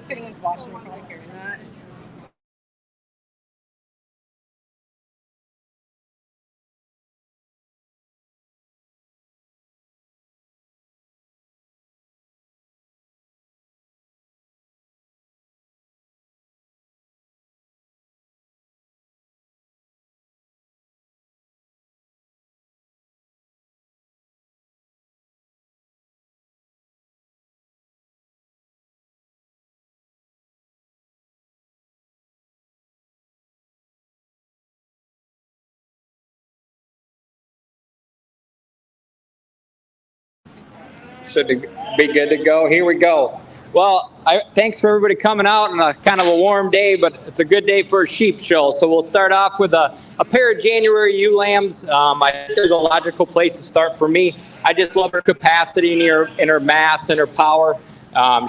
If anyone's watching, they're probably hearing that. Should be good to go. Here we go. Well, thanks for everybody coming out on a kind of a warm day, but it's a good day for a sheep show. So we'll start off with a pair of January ewe lambs. I think there's a logical place to start for me. I just love her capacity and her mass and her power.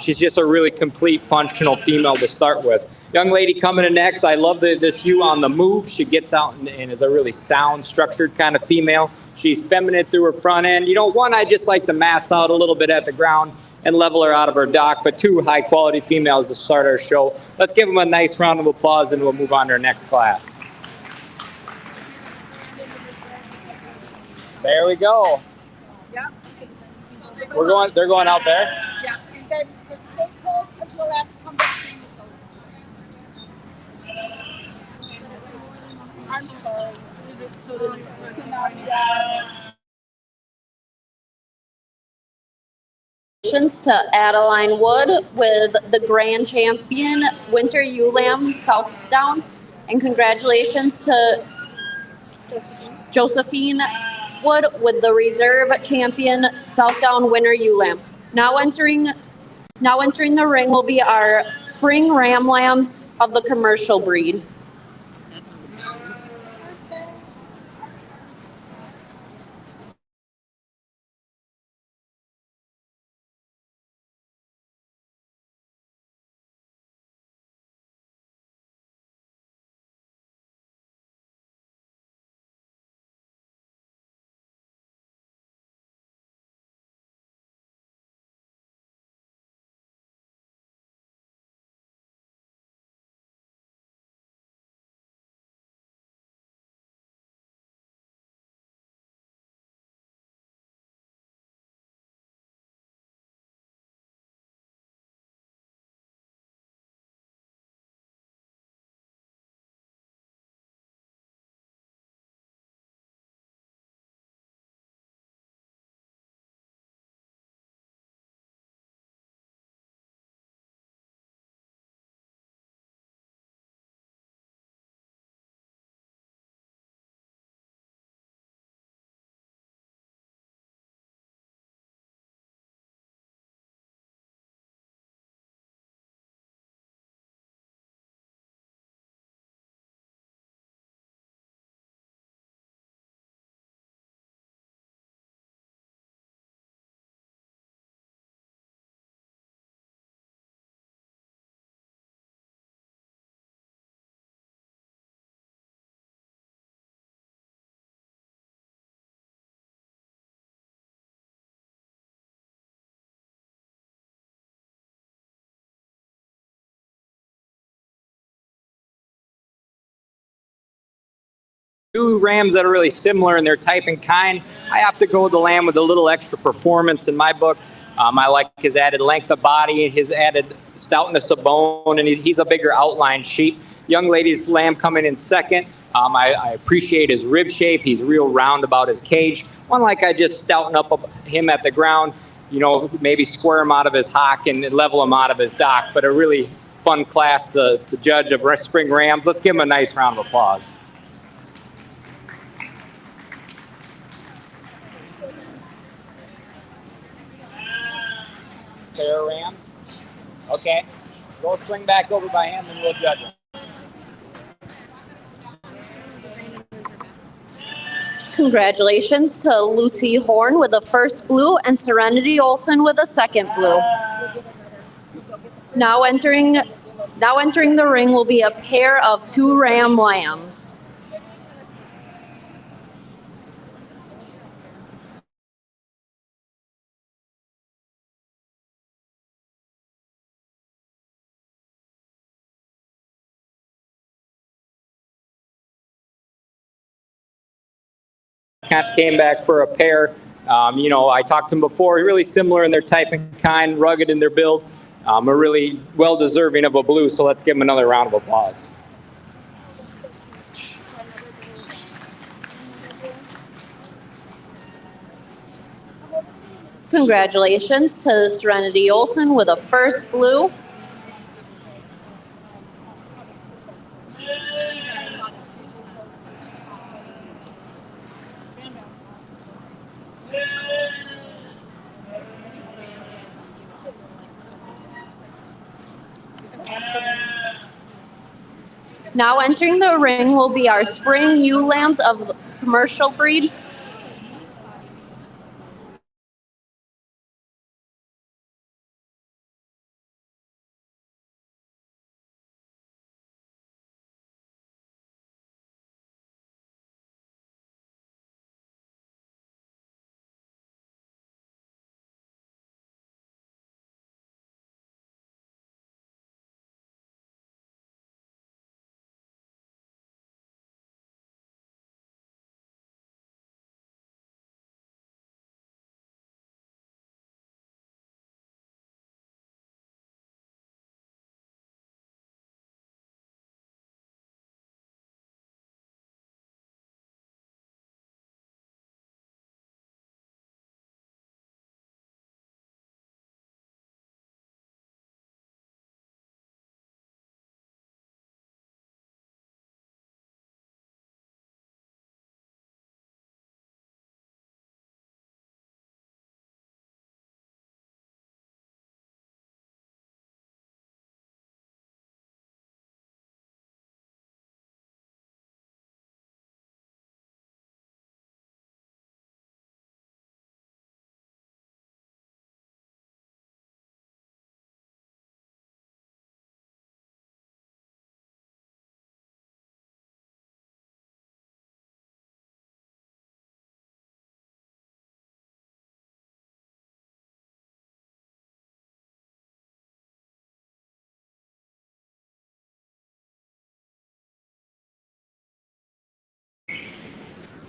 She's just a really complete functional female to start with. Young lady coming in next, I love this ewe on the move. She gets out and is a really sound, structured kind of female. She's feminine through her front end. You know, one, I just like to mass out a little bit at the ground and level her out of her dock, but two high-quality females to start our show. Let's give them a nice round of applause, and we'll move on to our next class. There we go. Yeah. They're going out there? Yeah, and then stay close because we'll have to come back in with those. I'm sorry. So the next To Adeline Wood with the Grand Champion Winter Ewe Lamb Southdown, and congratulations to Josephine Wood with the Reserve Champion Southdown Winter Ewe Lamb. Now entering the ring will be our spring ram lambs of the commercial breed. Two rams that are really similar in their type and kind. I opt to go with the lamb with a little extra performance in my book. I like his added length of body, his added stoutness of bone, and he's a bigger outline sheep. Young lady's lamb coming in second. I appreciate his rib shape. He's real round about his cage. One like I just stouten up him at the ground, you know, maybe square him out of his hock and level him out of his dock, but a really fun class to judge of spring rams. Let's give him a nice round of applause. pair of rams. Okay. Go swing back over by him and we'll judge it. Congratulations to Lucy Horn with the first blue and Serenity Olson with the second blue. Now entering the ring will be a pair of 2 ram lambs. Came back for a pair. I talked to them before, really similar in their type and kind, rugged in their build. Are really well deserving of a blue, so let's give them another round of applause. Congratulations to Serenity Olson with a first blue. Now entering the ring will be our spring ewe lambs of commercial breed.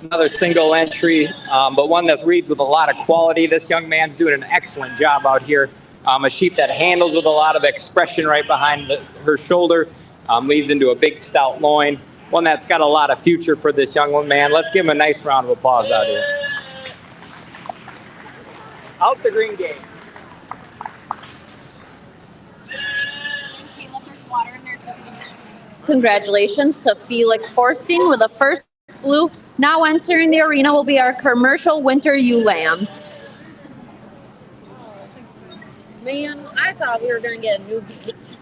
Another single entry, but one that reads with a lot of quality. This young man's doing an excellent job out here. A sheep that handles with a lot of expression right behind her shoulder, leads into a big stout loin. One that's got a lot of future for this young man. Let's give him a nice round of applause out here. Out the green gate. And Caleb, there's water in there too. Congratulations to Felix Forstein with the first blue. Now entering the arena will be our commercial winter ewe lambs. Man, I thought we were going to get a new gate.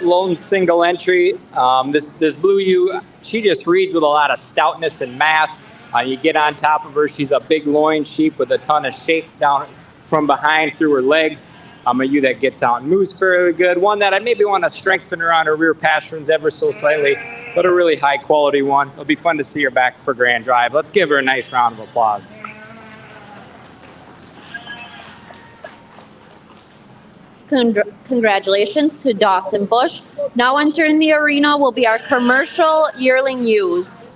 lone single entry. This Blue U, she just reads with a lot of stoutness and mass. You get on top of her, she's a big loin sheep with a ton of shape down from behind through her leg. A ewe that gets out and moves fairly good. One that I maybe want to strengthen her on her rear pasterns ever so slightly, but a really high quality one. It'll be fun to see her back for Grand Drive. Let's give her a nice round of applause. Congratulations to Dawson Bush. Now entering the arena will be our commercial yearling ewes.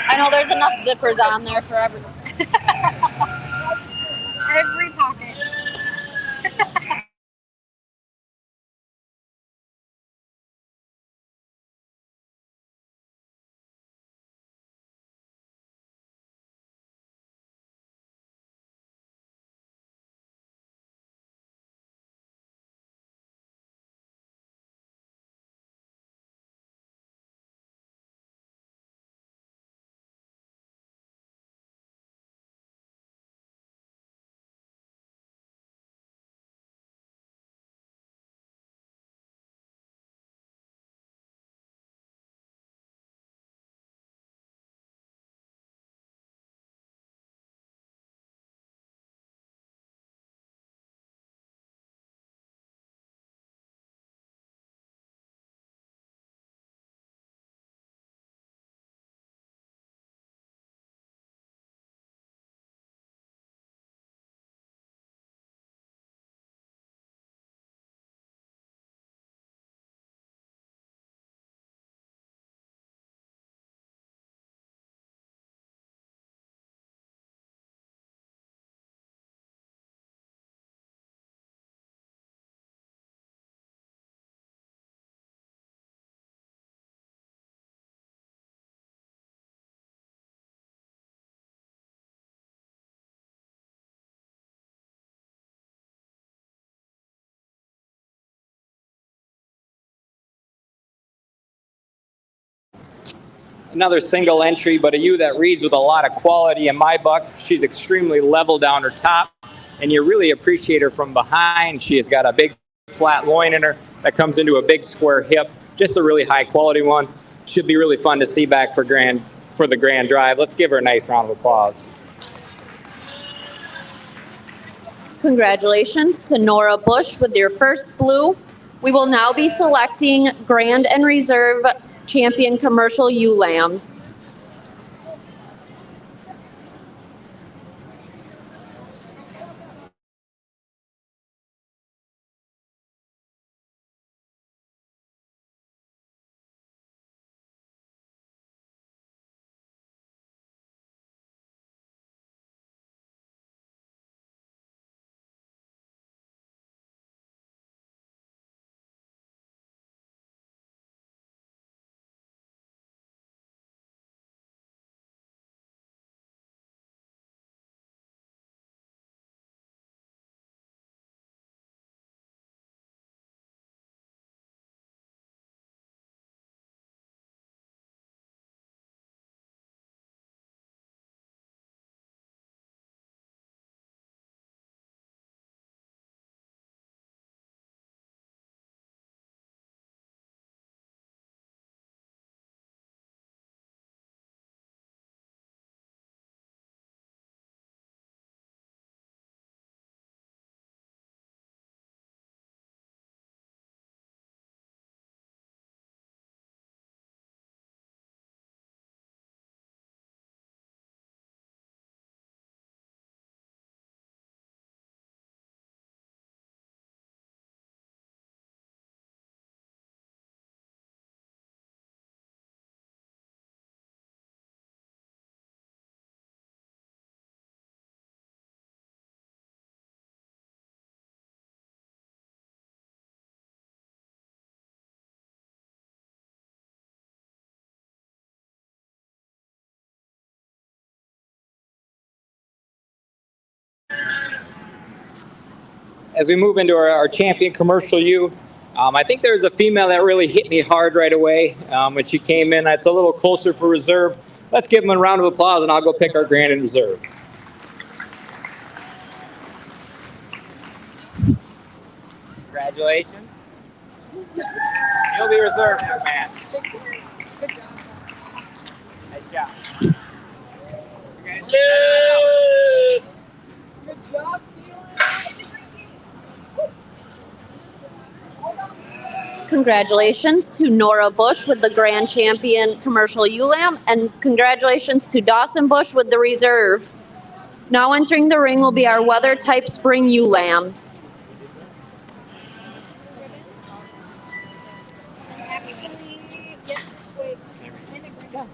I know there's enough zippers on there for everyone. Every pocket. Another single entry, but a ewe that reads with a lot of quality in my book. She's extremely level down her top, and you really appreciate her from behind. She has got a big flat loin in her that comes into a big square hip. Just a really high quality one. Should be really fun to see back for the Grand Drive. Let's give her a nice round of applause. Congratulations to Nora Bush with your first blue. We will now be selecting Grand and Reserve Champion Commercial ewe lambs. As we move into our champion commercial ewe, I think there's a female that really hit me hard right away when she came in. That's a little closer for reserve. Let's give them a round of applause, and I'll go pick our Grand and Reserve. Congratulations. You'll be reserved, young man. Good job. Nice job. Good job, Congratulations to Nora Bush with the Grand Champion Commercial ULAM, and congratulations to Dawson Bush with the reserve. Now entering the ring will be our weather type spring ULAMs. Actually, yep, wait. Yeah.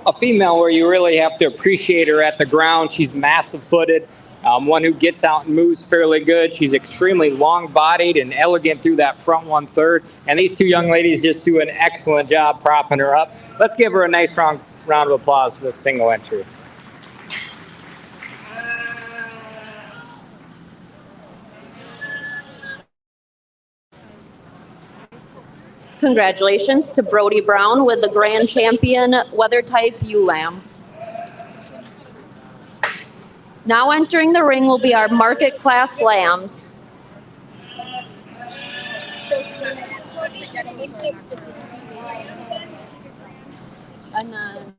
A female where you really have to appreciate her at the ground. She's massive footed, one who gets out and moves fairly good. She's extremely long bodied and elegant through that front 1/3. And these two young ladies just do an excellent job propping her up. Let's give her a nice round of applause for this single entry. Congratulations to Brody Brown with the Grand Champion weather type ULAM. Now entering the ring will be our market class lambs. And then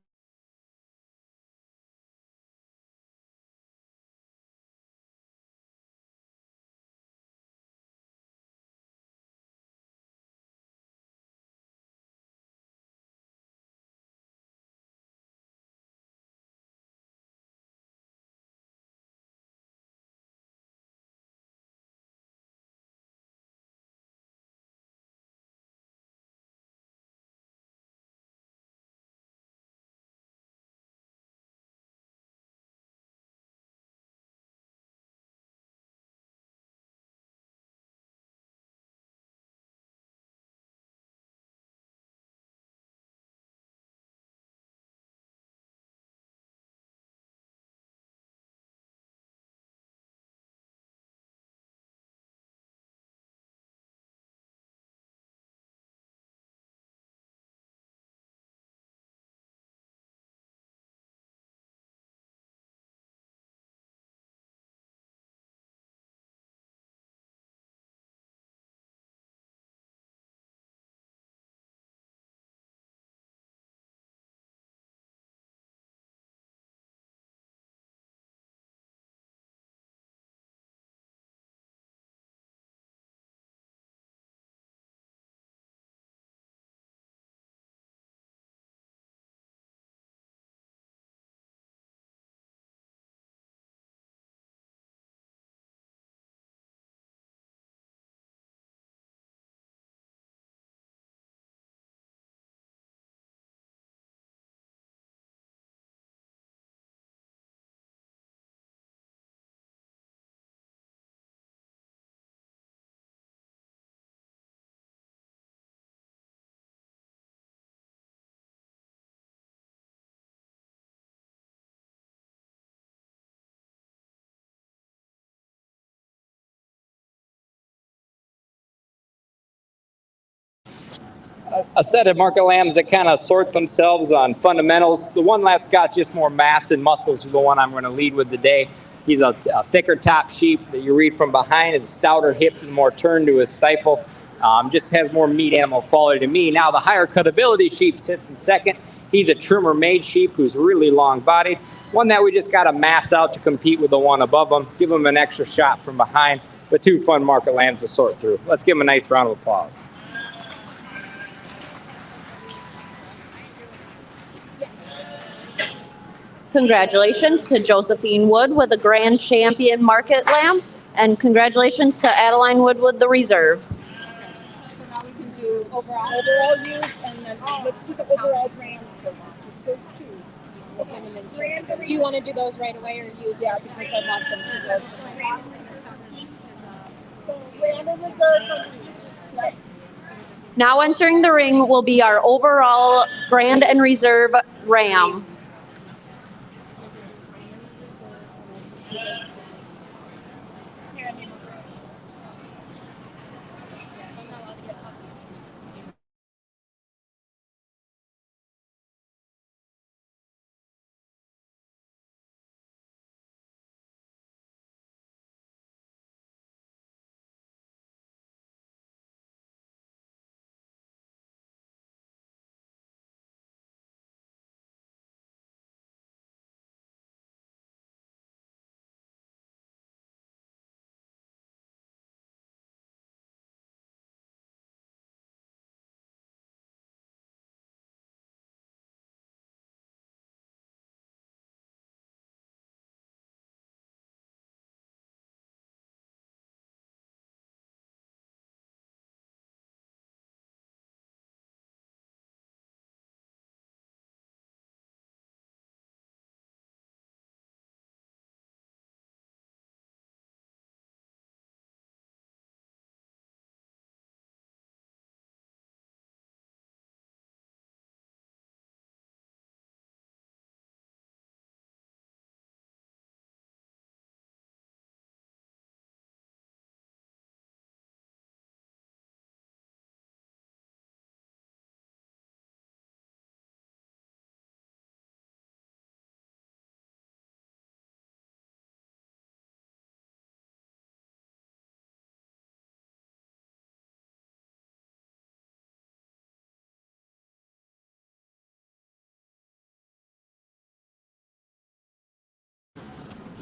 a set of market lambs that kind of sort themselves on fundamentals. The one that's got just more mass and muscles is the one I'm going to lead with today. He's a thicker top sheep that you read from behind. It's stouter hip and more turn to his stifle. Just has more meat animal quality to me. Now the higher cutability sheep sits in second. He's a trimmer made sheep who's really long bodied. One that we just got to mass out to compete with the one above him. Give him an extra shot from behind. But two fun market lambs to sort through. Let's give him a nice round of applause. Congratulations to Josephine Wood with the Grand Champion Market Lamb, and congratulations to Adeline Wood with the Reserve. So now we can do overall use, and then let's do the overall brands first. Just those two. And then Do you want to do those right away or use? yeah, because I want them to go. So brand and reserve. Yep. Now entering the ring will be our overall Grand and Reserve Ram.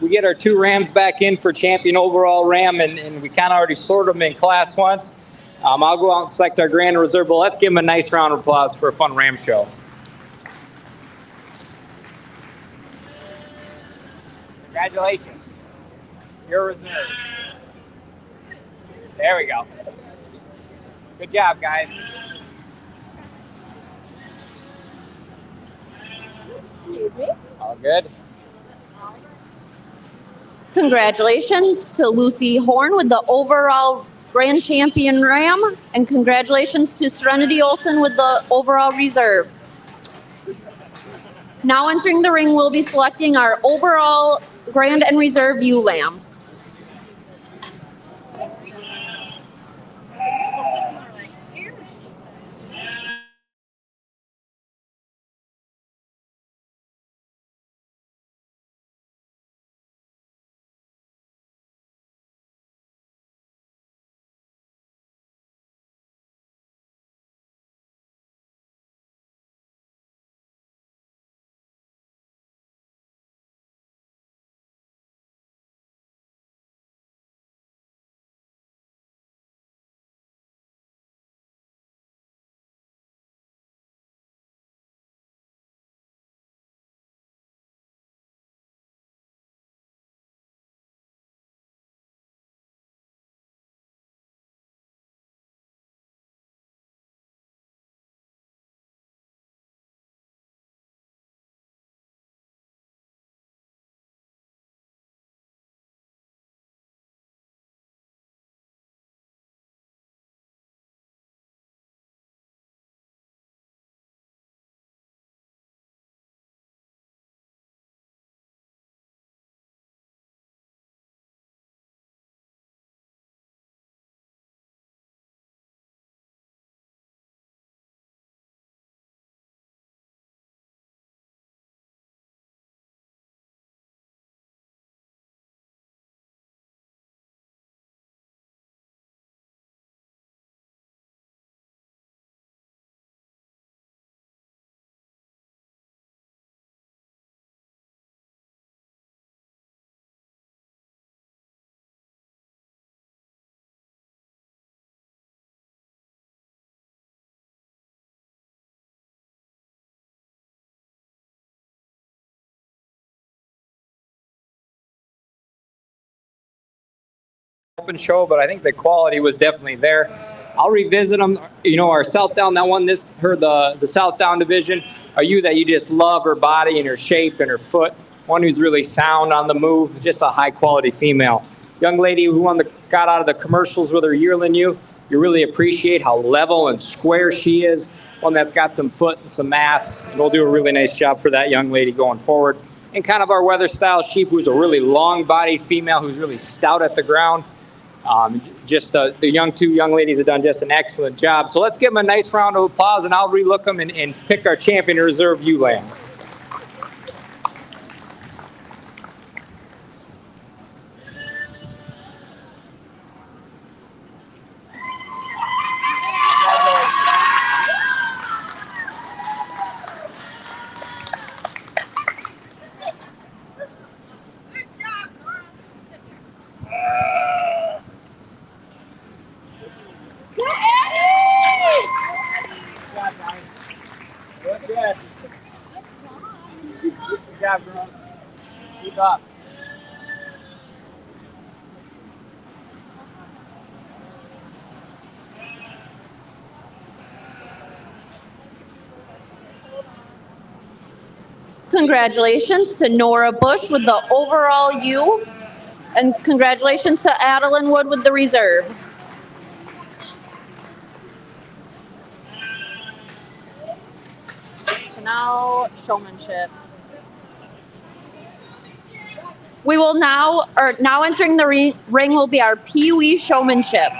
We get our two rams back in for champion overall ram, and we kind of already sorted them in class once. I'll go out and select our grand reserve, but let's give them a nice round of applause for a fun ram show. Congratulations. Your reserve. There we go. Good job, guys. Excuse me. All good. Congratulations to Lucy Horn with the overall Grand Champion Ram, and congratulations to Serenity Olson with the overall Reserve. Now entering the ring, we'll be selecting our overall Grand and Reserve ewe lamb. open show, but I think the quality was definitely there. I'll revisit them. You know, our Southdown that won this, the Southdown division, are you that you just love her body and her shape and her foot. One who's really sound on the move, just a high quality female. Young lady who got out of the commercials with her yearling you really appreciate how level and square she is. One that's got some foot and some mass. And we'll do a really nice job for that young lady going forward. And kind of our weather style sheep, who's a really long bodied female who's really stout at the ground. The two young ladies have done just an excellent job. So let's give them a nice round of applause, and I'll relook them and pick our champion reserve ewe lamb. Good job, girl. Keep up. Congratulations to Nora Bush with the overall ewe, and congratulations to Adeline Wood with the reserve. So now showmanship. We will now entering the ring will be our Pee Wee showmanship.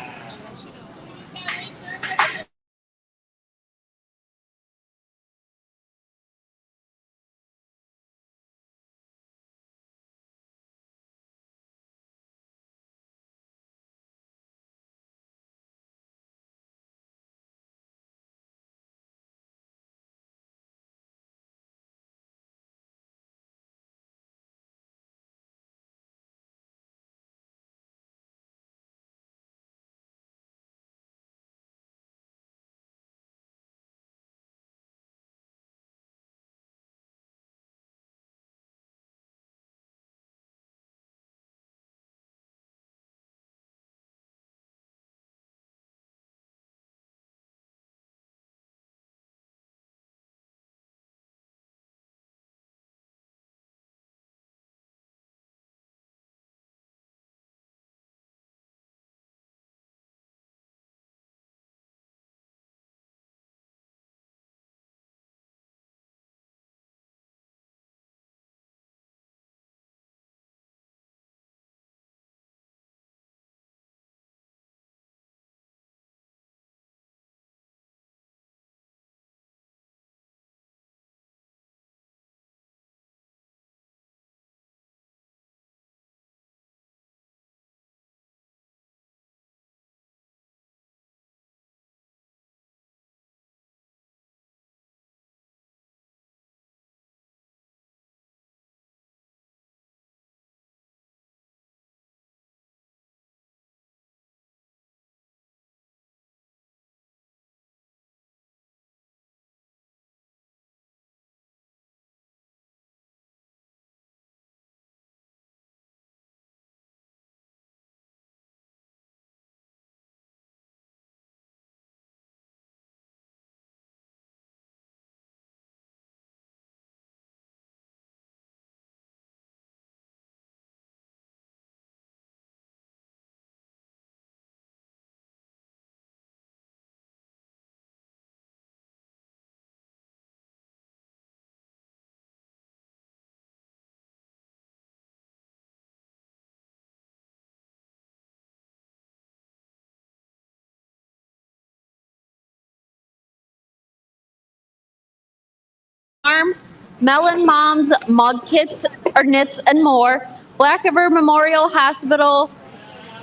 Melon Moms, Mug Kits, or Knits and More, Black River Memorial Hospital,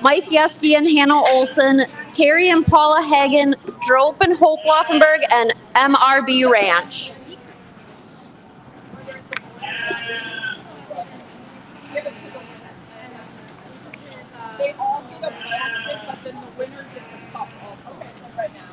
Mike Yeske and Hannah Olson, Terry and Paula Hagen, Drope and Hope Laufenberg, and MRB Ranch. They all get a basket, but then the winner gets a cup also. Right now.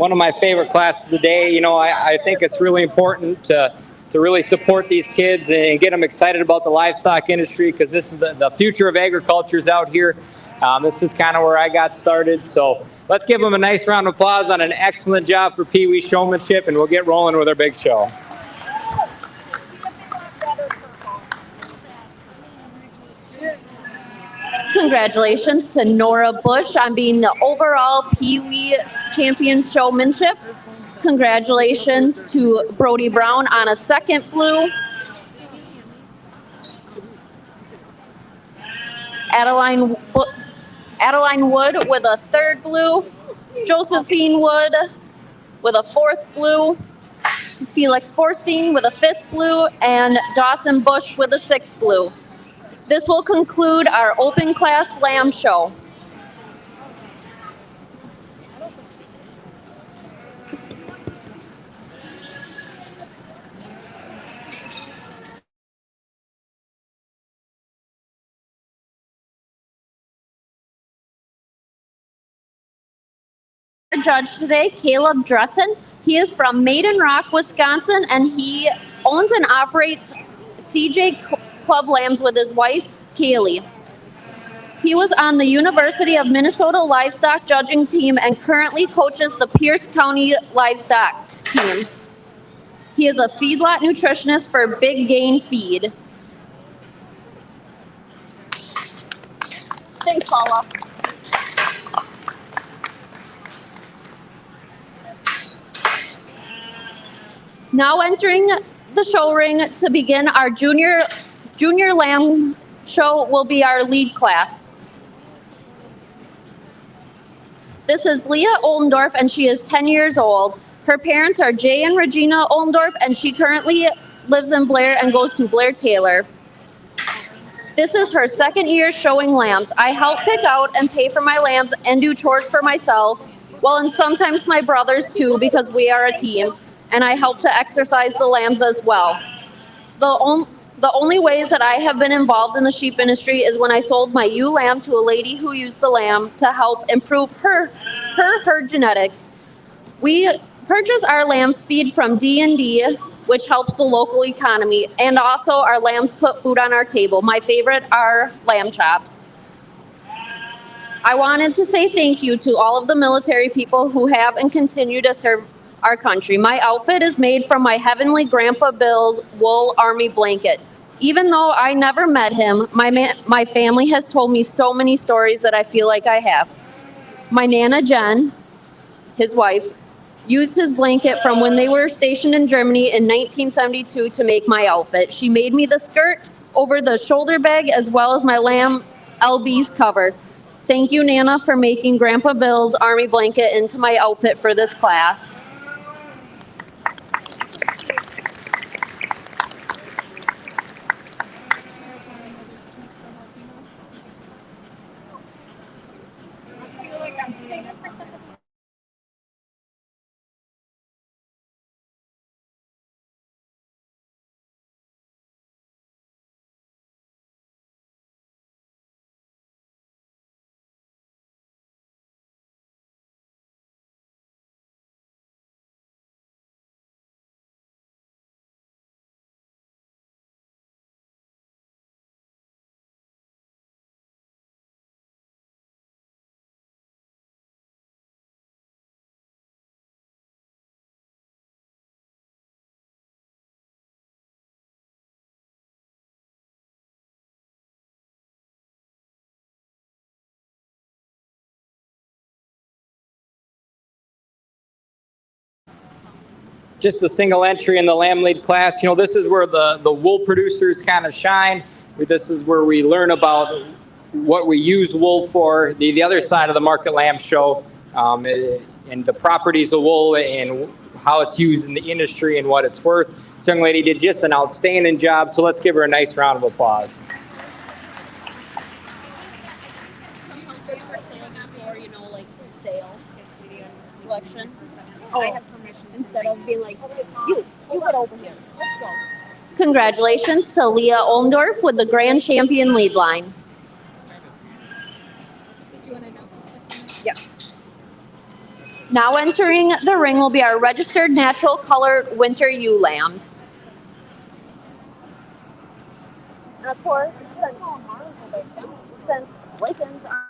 one of my favorite classes of the day. You know, I think it's really important to really support these kids and get them excited about the livestock industry, because this is the future of agriculture is out here. This is kind of where I got started. So let's give them a nice round of applause on an excellent job for Pee Wee showmanship, and we'll get rolling with our big show. Congratulations to Nora Bush on being the overall Pee Wee champion showmanship. Congratulations to Brody Brown on a second blue. Adeline Wood with a third blue. Josephine Wood with a fourth blue. Felix Forstein with a fifth blue. And Dawson Bush with a sixth blue. This will conclude our open class lamb show. Our judge today, Caleb Dressen. He is from Maiden Rock, Wisconsin, and he owns and operates CJ Club Lambs with his wife, Kaylee. He was on the University of Minnesota livestock judging team and currently coaches the Pierce County livestock team. He is a feedlot nutritionist for Big Gain Feed. Thanks, Paula. Now entering the show ring to begin our junior lamb show will be our lead class. This is Leah Oldendorf, and she is 10 years old. Her parents are Jay and Regina Oldendorf, and she currently lives in Blair and goes to Blair Taylor. This is her second year showing lambs. I help pick out and pay for my lambs and do chores for myself, well, and sometimes my brothers too, because we are a team. And I help to exercise the lambs as well. The only ways that I have been involved in the sheep industry is when I sold my ewe lamb to a lady who used the lamb to help improve her herd genetics. We purchase our lamb feed from D&D, which helps the local economy, and also our lambs put food on our table. My favorite are lamb chops. I wanted to say thank you to all of the military people who have and continue to serve our country. My outfit is made from my Heavenly Grandpa Bill's wool army blanket. Even though I never met him, my family has told me so many stories that I feel like I have. My Nana Jen, his wife, used his blanket from when they were stationed in Germany in 1972 to make my outfit. She made me the skirt over the shoulder bag as well as my lamb LB's cover. Thank you, Nana, for making Grandpa Bill's army blanket into my outfit for this class. Just a single entry in the lamb lead class. You know, this is where the wool producers kind of shine. This is where we learn about what we use wool for. The other side of the Market Lamb Show, and the properties of wool and how it's used in the industry and what it's worth. This young lady did just an outstanding job, so let's give her a nice round of applause. Selection. Oh, I have permission. Instead of being like, you get over here. Let's go. Congratulations to Leah Oldendorf with the Grand Champion lead line. Do you want to announce this quickly? Yeah. Now entering the ring will be our registered natural colored winter ewe lambs. And of course, since Wiccans are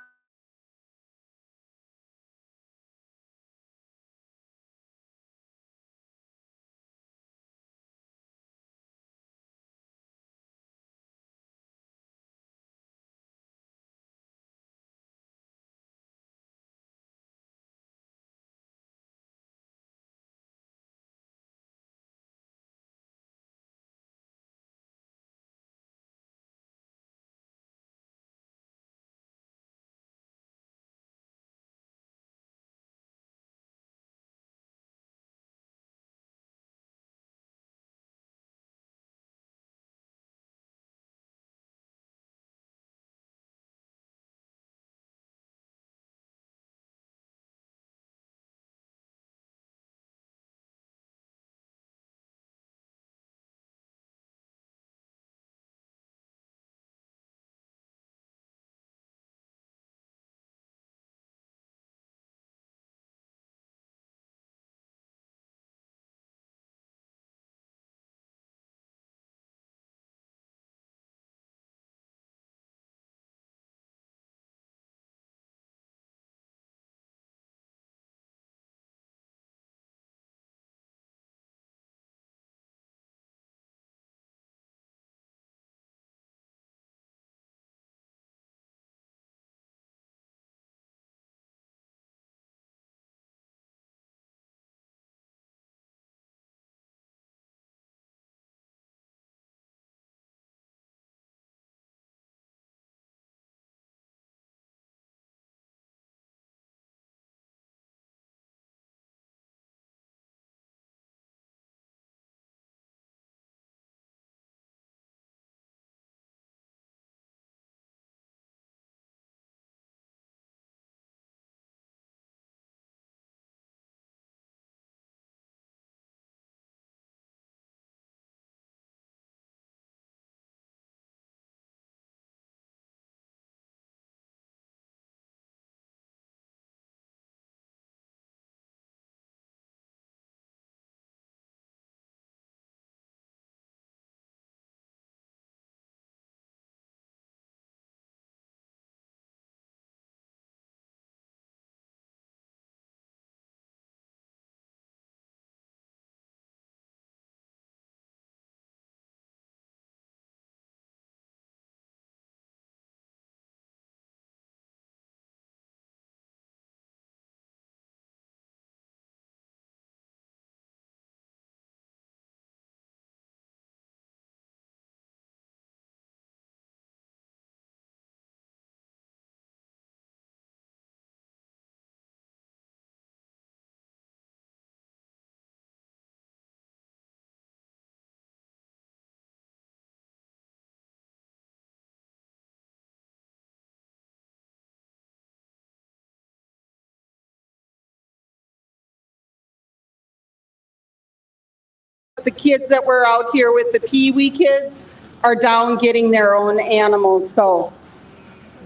The kids that were out here with the Pee Wee kids are down getting their own animals. So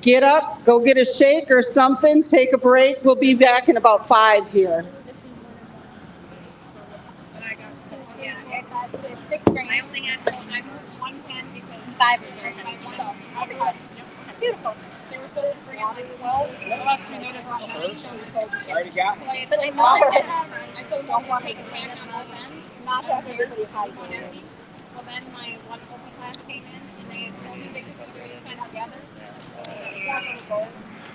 get up, go get a shake or something, take a break. We'll be back in about 5 here. Yeah, I got 6 grams. I only had one pen because 5 was very much. So, beautiful. There were supposed to 3 on 12. Unless we notice our Already got So I told them to take a check on all pens. Not have everybody hide. One empty. Well, then my one open class came in and they told me they could put the pen together.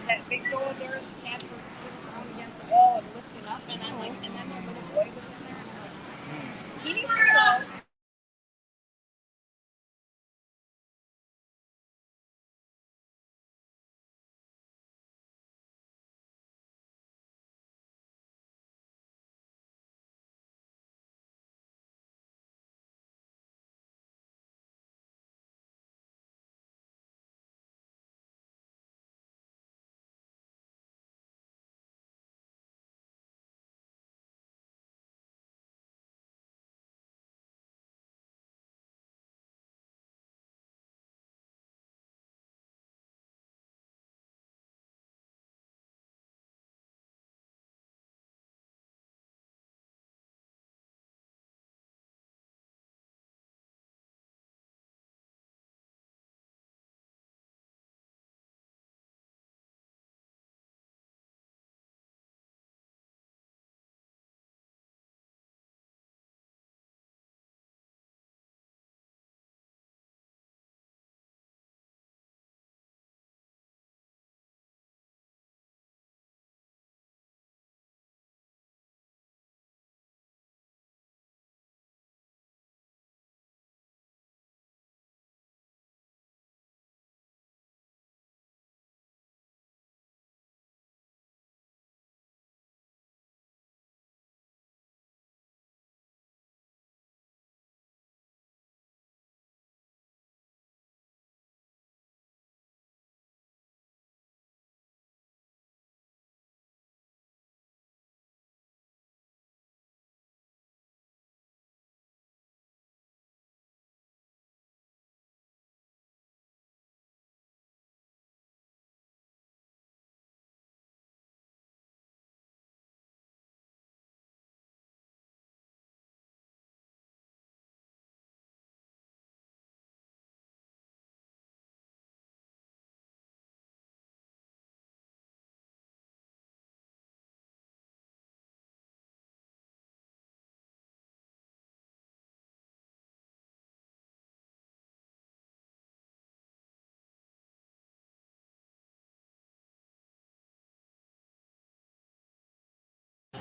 That big door of theirs had her thrown against the wall and lifting up, and I'm like, and then the little boy was in there, and I'm like, he needs to go.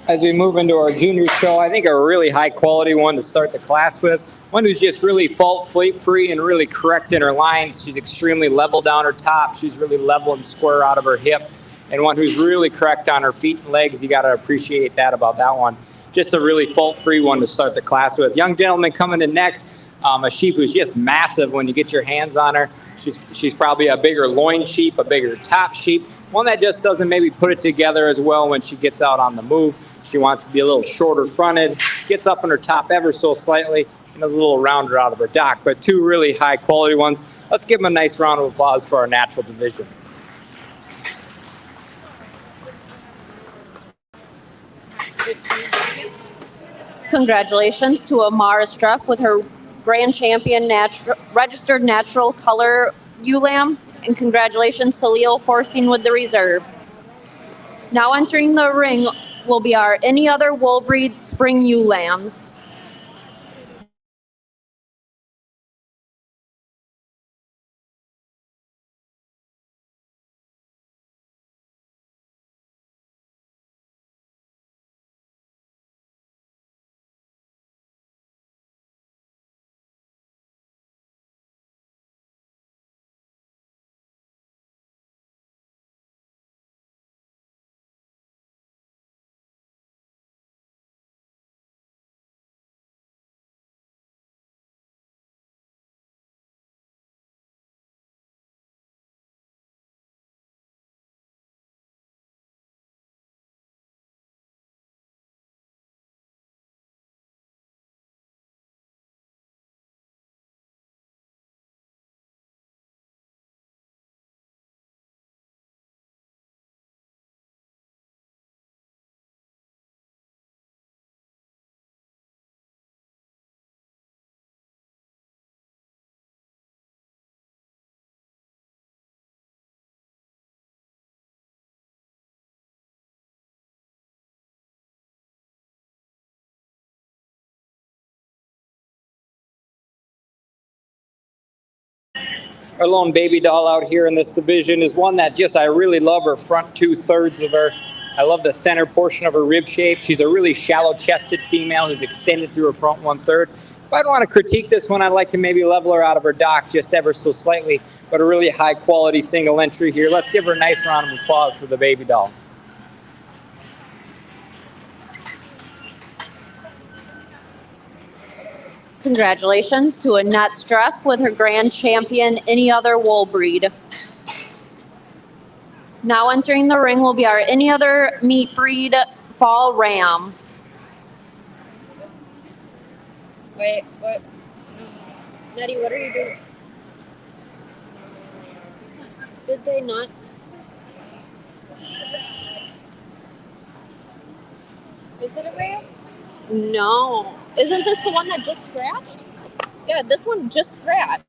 as we move into our junior show, I think a really high quality one to start the class with. One who's just really fault free and really correct in her lines. She's extremely level down her top. She's really level and square out of her hip. And one who's really correct on her feet and legs. You got to appreciate that about that one. Just a really fault free one to start the class with. Young gentleman coming in next, a sheep who's just massive when you get your hands on her. She's probably a bigger loin sheep, a bigger top sheep. One that just doesn't maybe put it together as well when she gets out on the move. She wants to be a little shorter fronted, gets up in her top ever so slightly, and does a little rounder out of her dock. But two really high quality ones. Let's give them a nice round of applause for our natural division. Congratulations to Amara Struff with her Grand Champion Registered Natural Color ewe lamb, and congratulations to Leo Forsting with the reserve. Now entering the ring will be our Any Other Wool Breed Spring ewe lambs. Our lone baby doll out here in this division is one that I really love her front 2/3 of her. I love the center portion of her rib shape. She's a really shallow chested female who's extended through her front 1/3. If I'd want to critique this one, I'd like to maybe level her out of her dock just ever so slightly, but a really high quality single entry here. Let's give her a nice round of applause for the baby doll. Congratulations to Annette Struff with her Grand Champion Any Other Wool Breed. Now entering the ring will be our Any Other Meat Breed Fall Ram. Wait, what? Nettie, what are you doing? Did they not? Is it a ram? No. Isn't this the one that just scratched? Yeah, this one just scratched.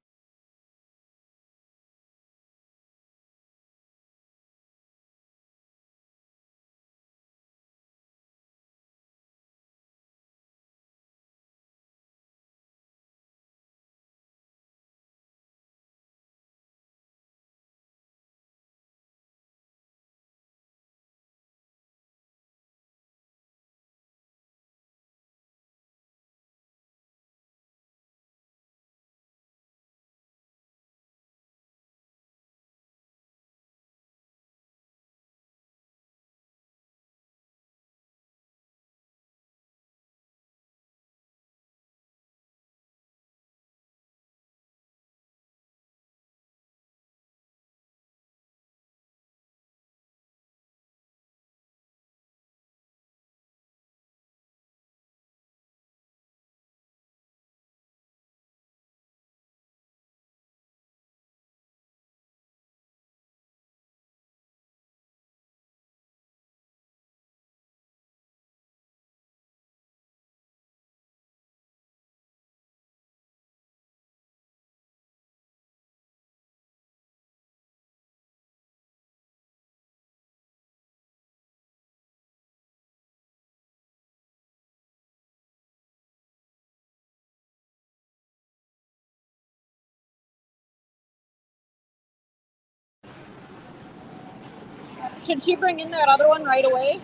Should she bring in that other one right away?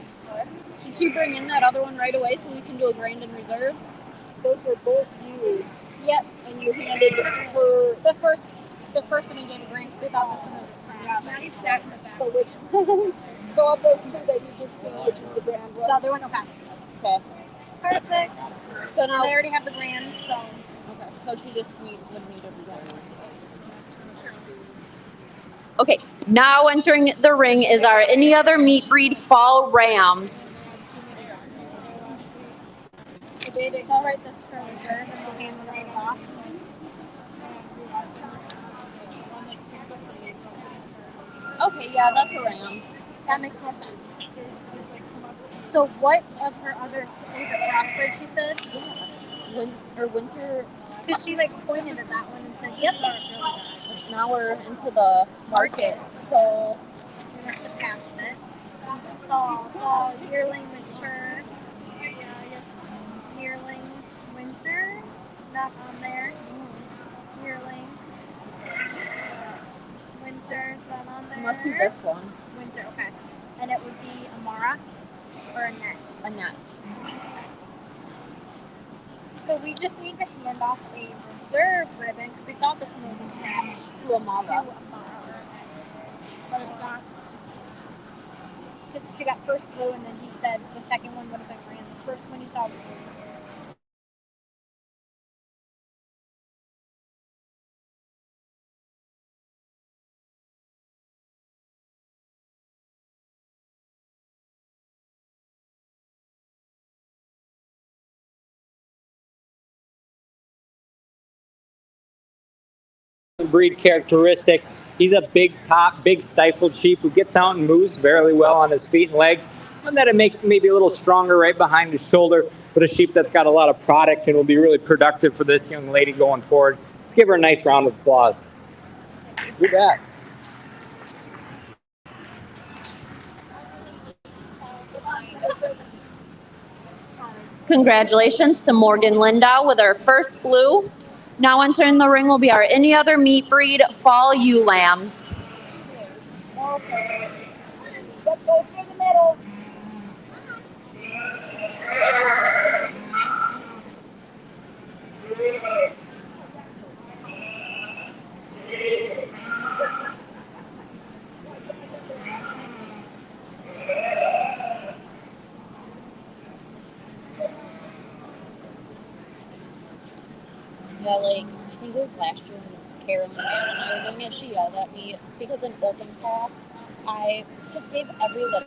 Should she bring in that other one right away so we can do a grand and reserve? Those were both used. Yep. And you handed her the first one you gave a green, so we thought this one was a scratch. Now you sat in the back. So which one? So of those two that you just seen, which is the grand one? The other one, okay. Okay. Perfect. So now They already have the grand, so. Okay. So she just would need a reserve. Okay. Now entering the ring is our any other meat breed fall rams. So I'll write this for reserve and we'll hand the names off. Okay. Yeah, that's a ram. That makes more sense. So what of her other, was it crossbred she said? Winter. Because she like pointed at that one and said, yep. Now we're into the market. So we must have passed it. Yearling mature. Yearling winter. Not on there. Yearling. Winter's not on there. Must be this one. Winter, okay. And it would be a Mara or a net. A net. So we just need to hand off a reserve ribbon because we thought this one would be scratched To a Mara. But it's not. Because she got first blue and then he said the second one would have been ran. The first one he saw was blue. Breed characteristic. He's a big top, big stifled sheep who gets out and moves fairly well on his feet and legs. One that'll make maybe a little stronger right behind his shoulder, but a sheep that's got a lot of product and will be really productive for this young lady going forward. Let's give her a nice round of applause. Do that. Congratulations to Morgan Lindau with her first blue. Now entering the ring will be our any other meat breed fall ewe lambs. Okay. Let's go through the middle. Yeah, like, I think it was last year when Carolyn and I were doing it, she yelled at me because in open class, I just gave every little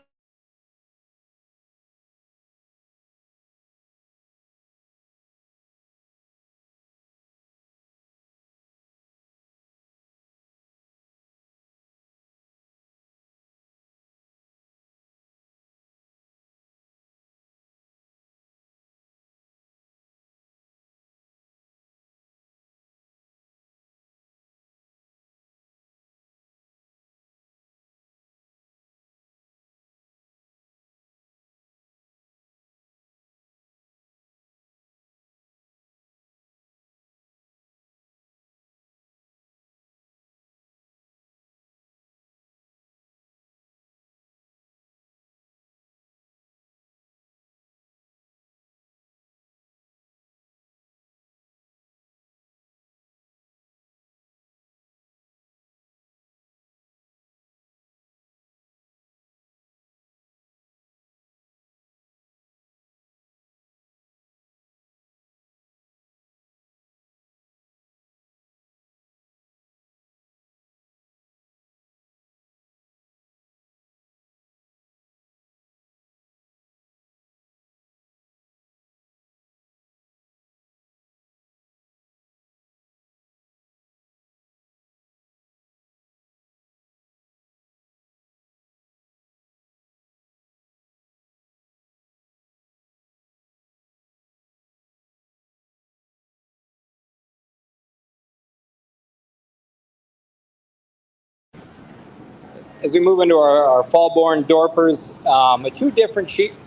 As we move into our fall-born Dorpers,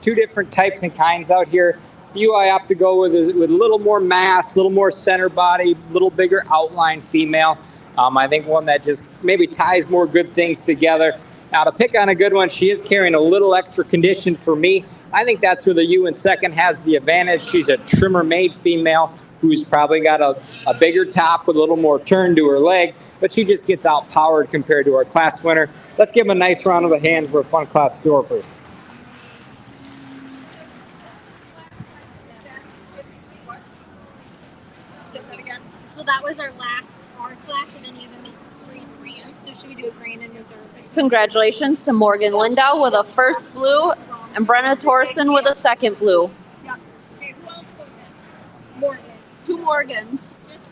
two different types and kinds out here. You I opt to go with a little more mass, a little more center body, a little bigger outline female. I think one that just maybe ties more good things together. Now to pick on a good one, she is carrying a little extra condition for me. I think that's where the ewe in second has the advantage. She's a trimmer made female who's probably got a bigger top with a little more turn to her leg, but she just gets outpowered compared to our class winner. Let's give them a nice round of applause for a fun class score first. So that was our class of any of them green rams. So should we do a grand and reserve? Congratulations to Morgan Lindau with a first blue and Brenna Torsen with a second blue. Yeah. Okay, who else put that? Morgan. 2 Morgans. Just the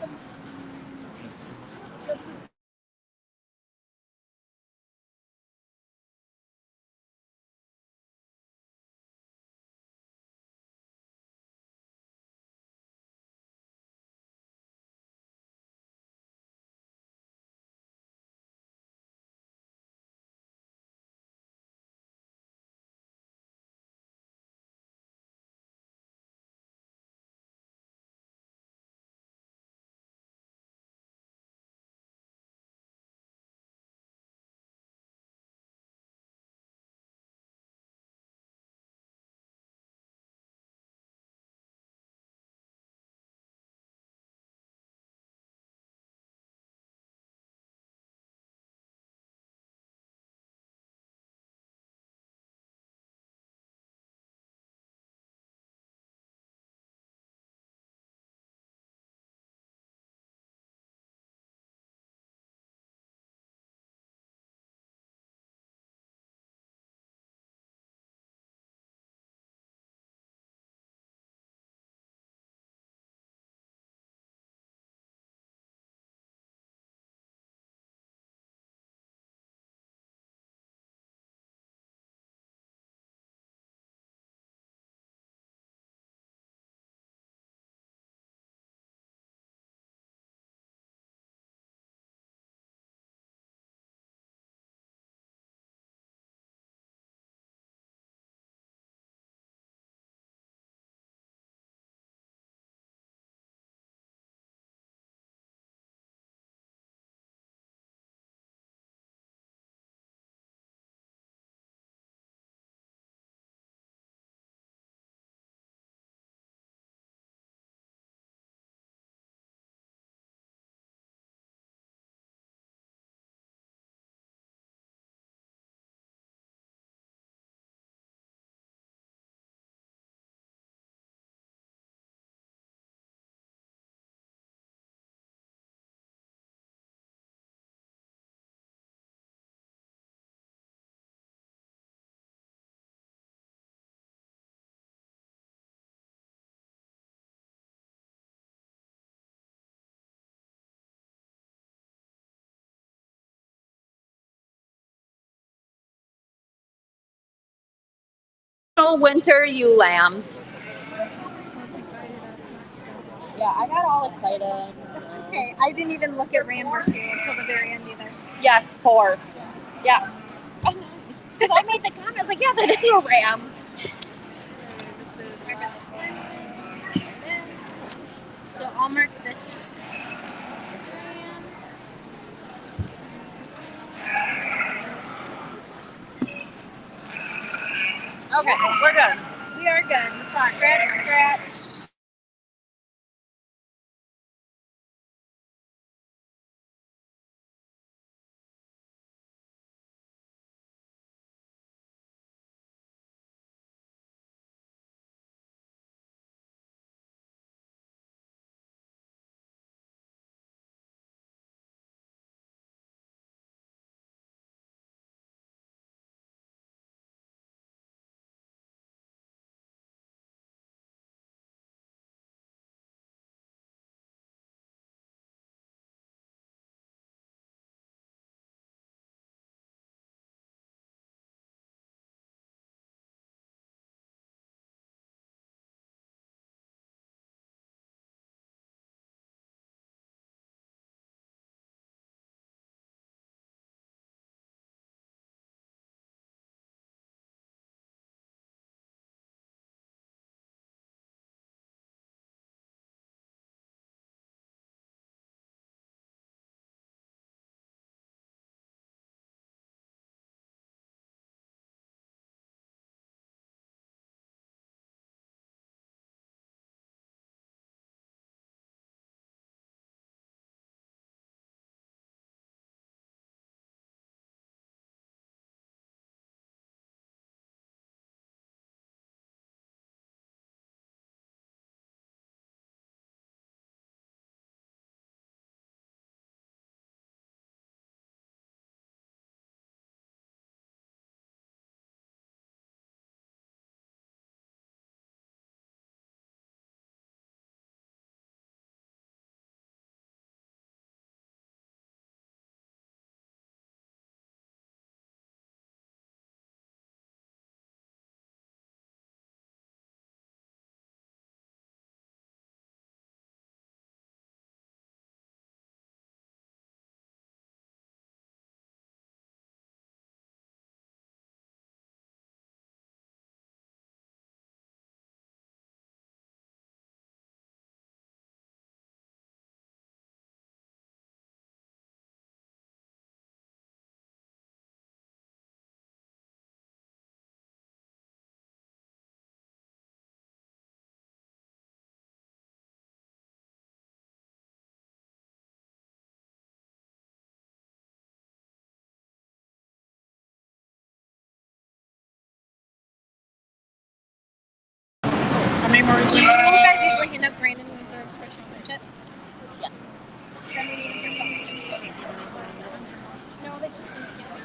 Winter ewe lambs. Yeah, I got all excited. That's okay. I didn't even look at Ram versus Ewe until the very end either. Yes, 4. Yeah. Because I made the comment, I was like, yeah, that is a ram. So I'll mark this. Okay, we're good. We are good. Scratch, scratch. Do you guys usually hand out Grandin Reserve's for championship? Yes. Then we need to get something. No, they just didn't give us.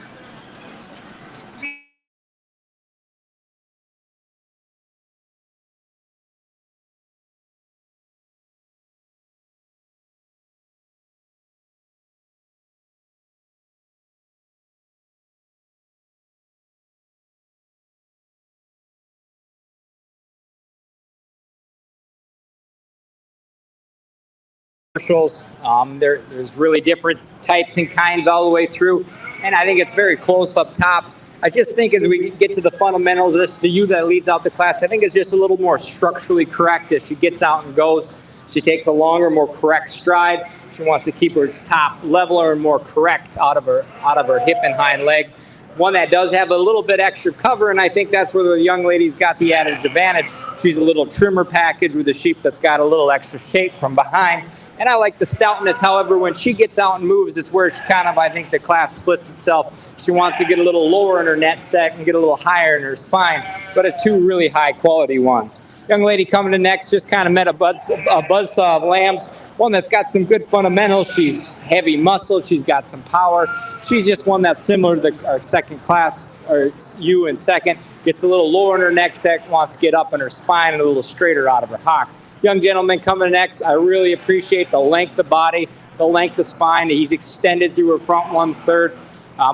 Commercials. There's really different types and kinds all the way through, and I think it's very close up top. I just think as we get to the fundamentals, this the you that leads out the class. I think is just a little more structurally correct as she gets out and goes. She takes a longer, more correct stride. She wants to keep her top leveler and more correct out of her hip and hind leg. One that does have a little bit extra cover, and I think that's where the young lady's got the added advantage. She's a little trimmer package with a sheep that's got a little extra shape from behind. And I like the stoutness. However, when she gets out and moves, it's where she kind of, I think, the class splits itself. She wants to get a little lower in her net set and get a little higher in her spine, but at two really high quality ones. Young lady coming in next just kind of met a buzzsaw of lambs, one that's got some good fundamentals. She's heavy muscle. She's got some power. She's just one that's similar to our second class, or you in second. Gets a little lower in her neck set, wants to get up in her spine and a little straighter out of her hock. Young gentleman coming next, I really appreciate the length of body, the length of spine. He's extended through her front 1/3.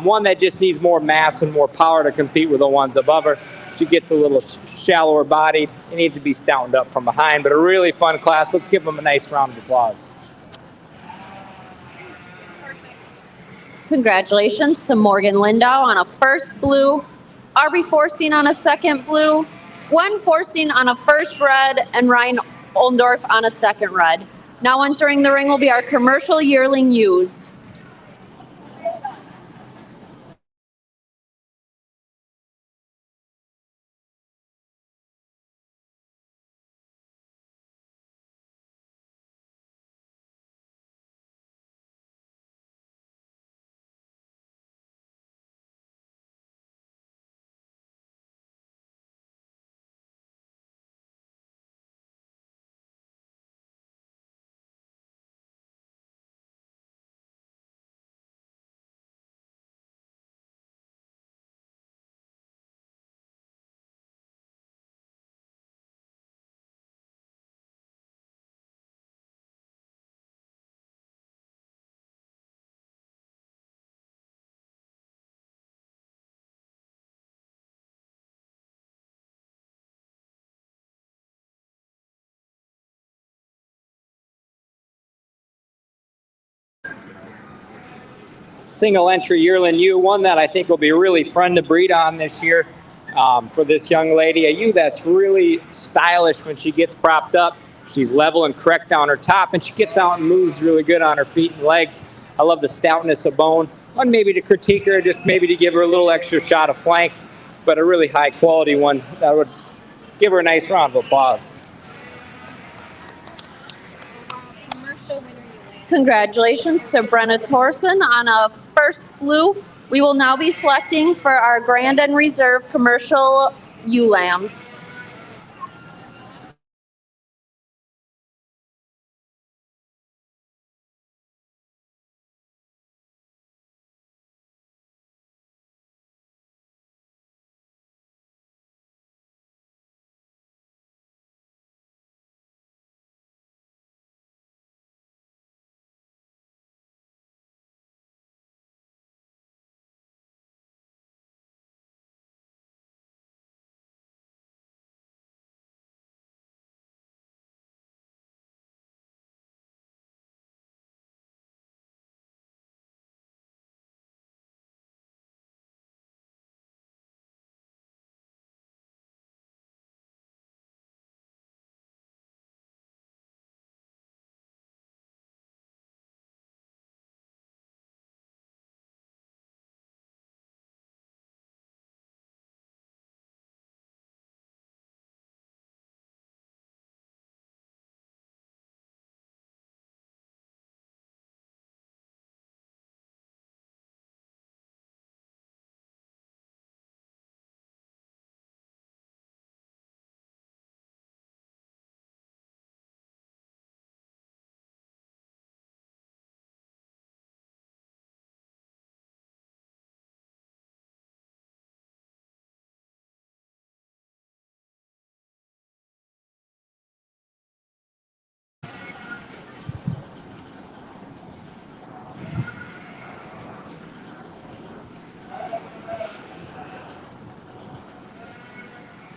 One that just needs more mass and more power to compete with the ones above her. She gets a little shallower body. It needs to be stoutened up from behind, but a really fun class. Let's give them a nice round of applause. Perfect. Congratulations to Morgan Lindau on a first blue, Arby Forstein on a second blue, Gwen Forstein on a first red, and Ryan Oldorf on a second red. Now entering the ring will be our commercial yearling ewes. Single entry yearling ewe, one that I think will be really fun to breed on this year for this young lady. A ewe that's really stylish when she gets propped up. She's level and correct down her top, and she gets out and moves really good on her feet and legs. I love the stoutness of bone. One maybe to critique her, just maybe to give her a little extra shot of flank, but a really high quality one that would give her a nice round of applause. Commercial winner you land. Congratulations to Brenna Torsen on a first blue. We will now be selecting for our Grandin Reserve commercial ewe lambs.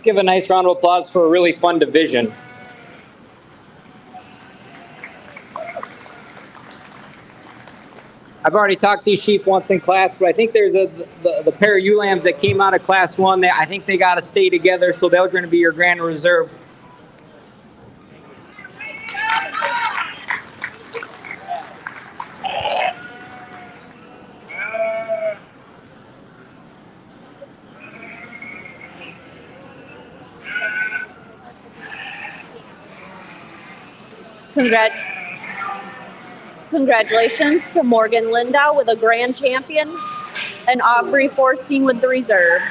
give a nice round of applause for a really fun division. I've already talked these sheep once in class, but I think there's the pair of ewe lambs that came out of class 1. I think they got to stay together, so they're going to be your grand reserve. Congratulations to Morgan Lindau with a grand champion and Aubrey Forstein with the reserve.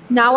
Now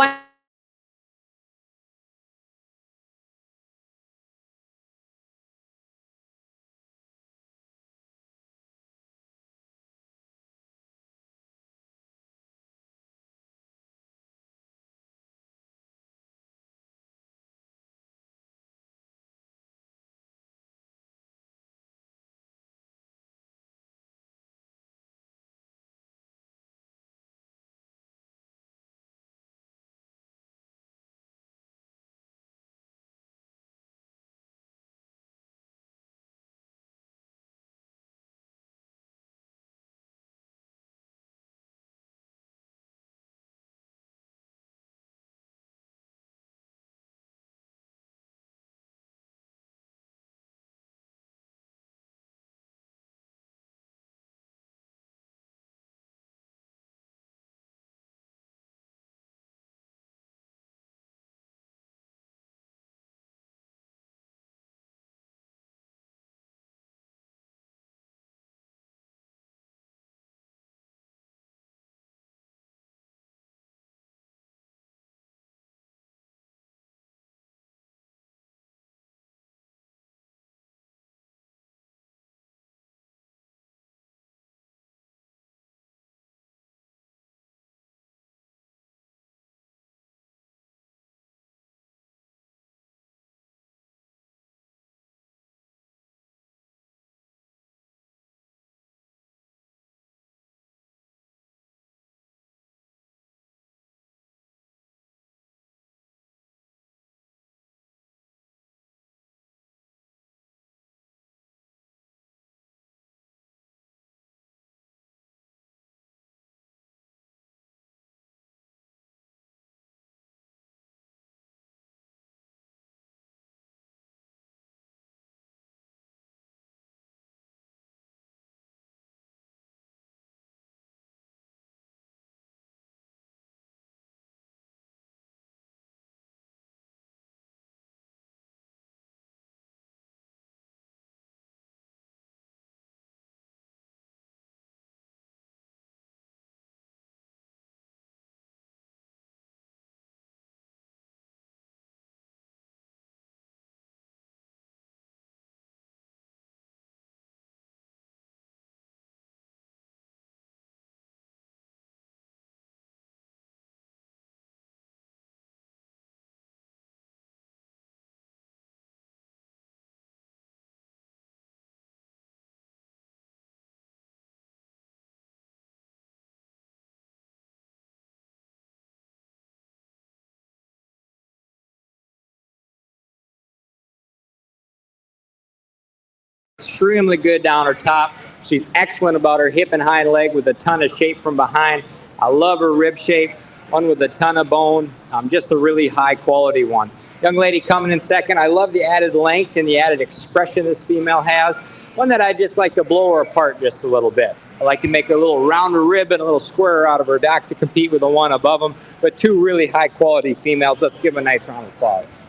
extremely good down her top. She's excellent about her hip and hind leg with a ton of shape from behind. I love her rib shape, one with a ton of bone. Just a really high quality one. Young lady coming in second. I love the added length and the added expression this female has. One that I just like to blow her apart just a little bit. I like to make a little rounder rib and a little squarer out of her back to compete with the one above them. But two really high quality females. Let's give them a nice round of applause.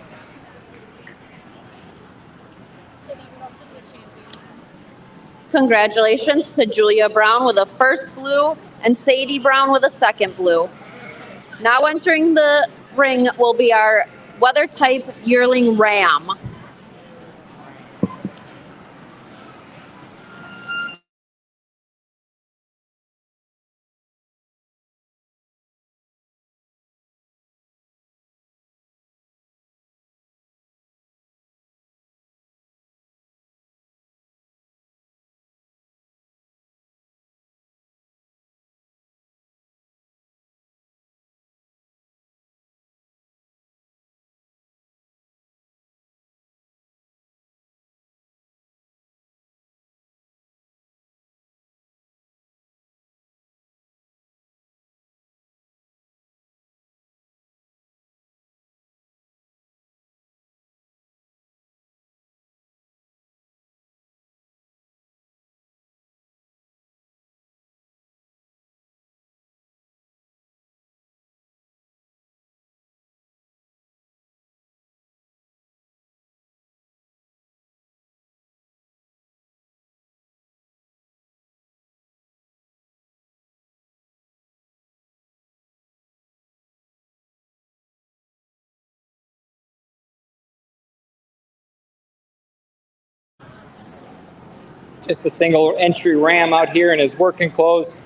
congratulations to Julia Brown with a first blue and Sadie Brown with a second blue. Now entering the ring will be our weather type yearling ram. just a single entry ram out here in his working clothes.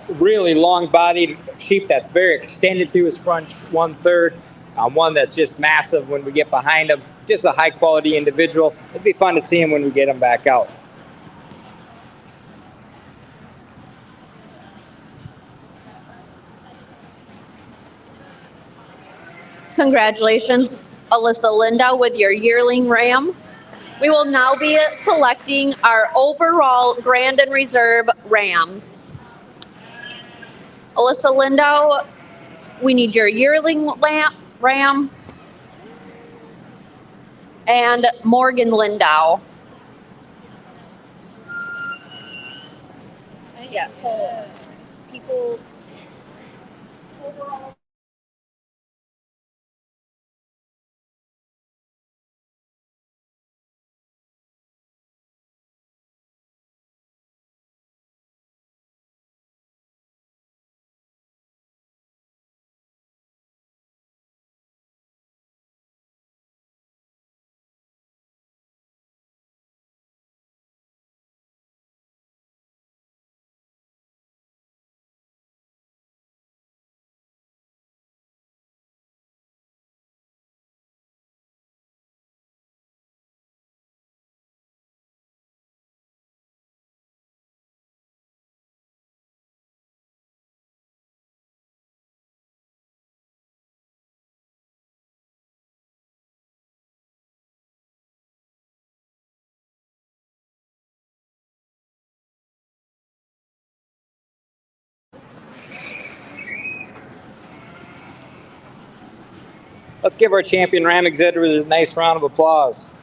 Really long-bodied sheep that's very extended through his front 1/3. One that's just massive when we get behind him. Just a high-quality individual. It'd be fun to see him when we get him back out. Congratulations, Alyssa Linda, with your yearling ram. We will now be selecting our overall Grand and Reserve rams. Alyssa Linda, we need your yearling ram and Morgan Lindau. Yeah, so people overall. Let's give our champion ram exhibitors a nice round of applause.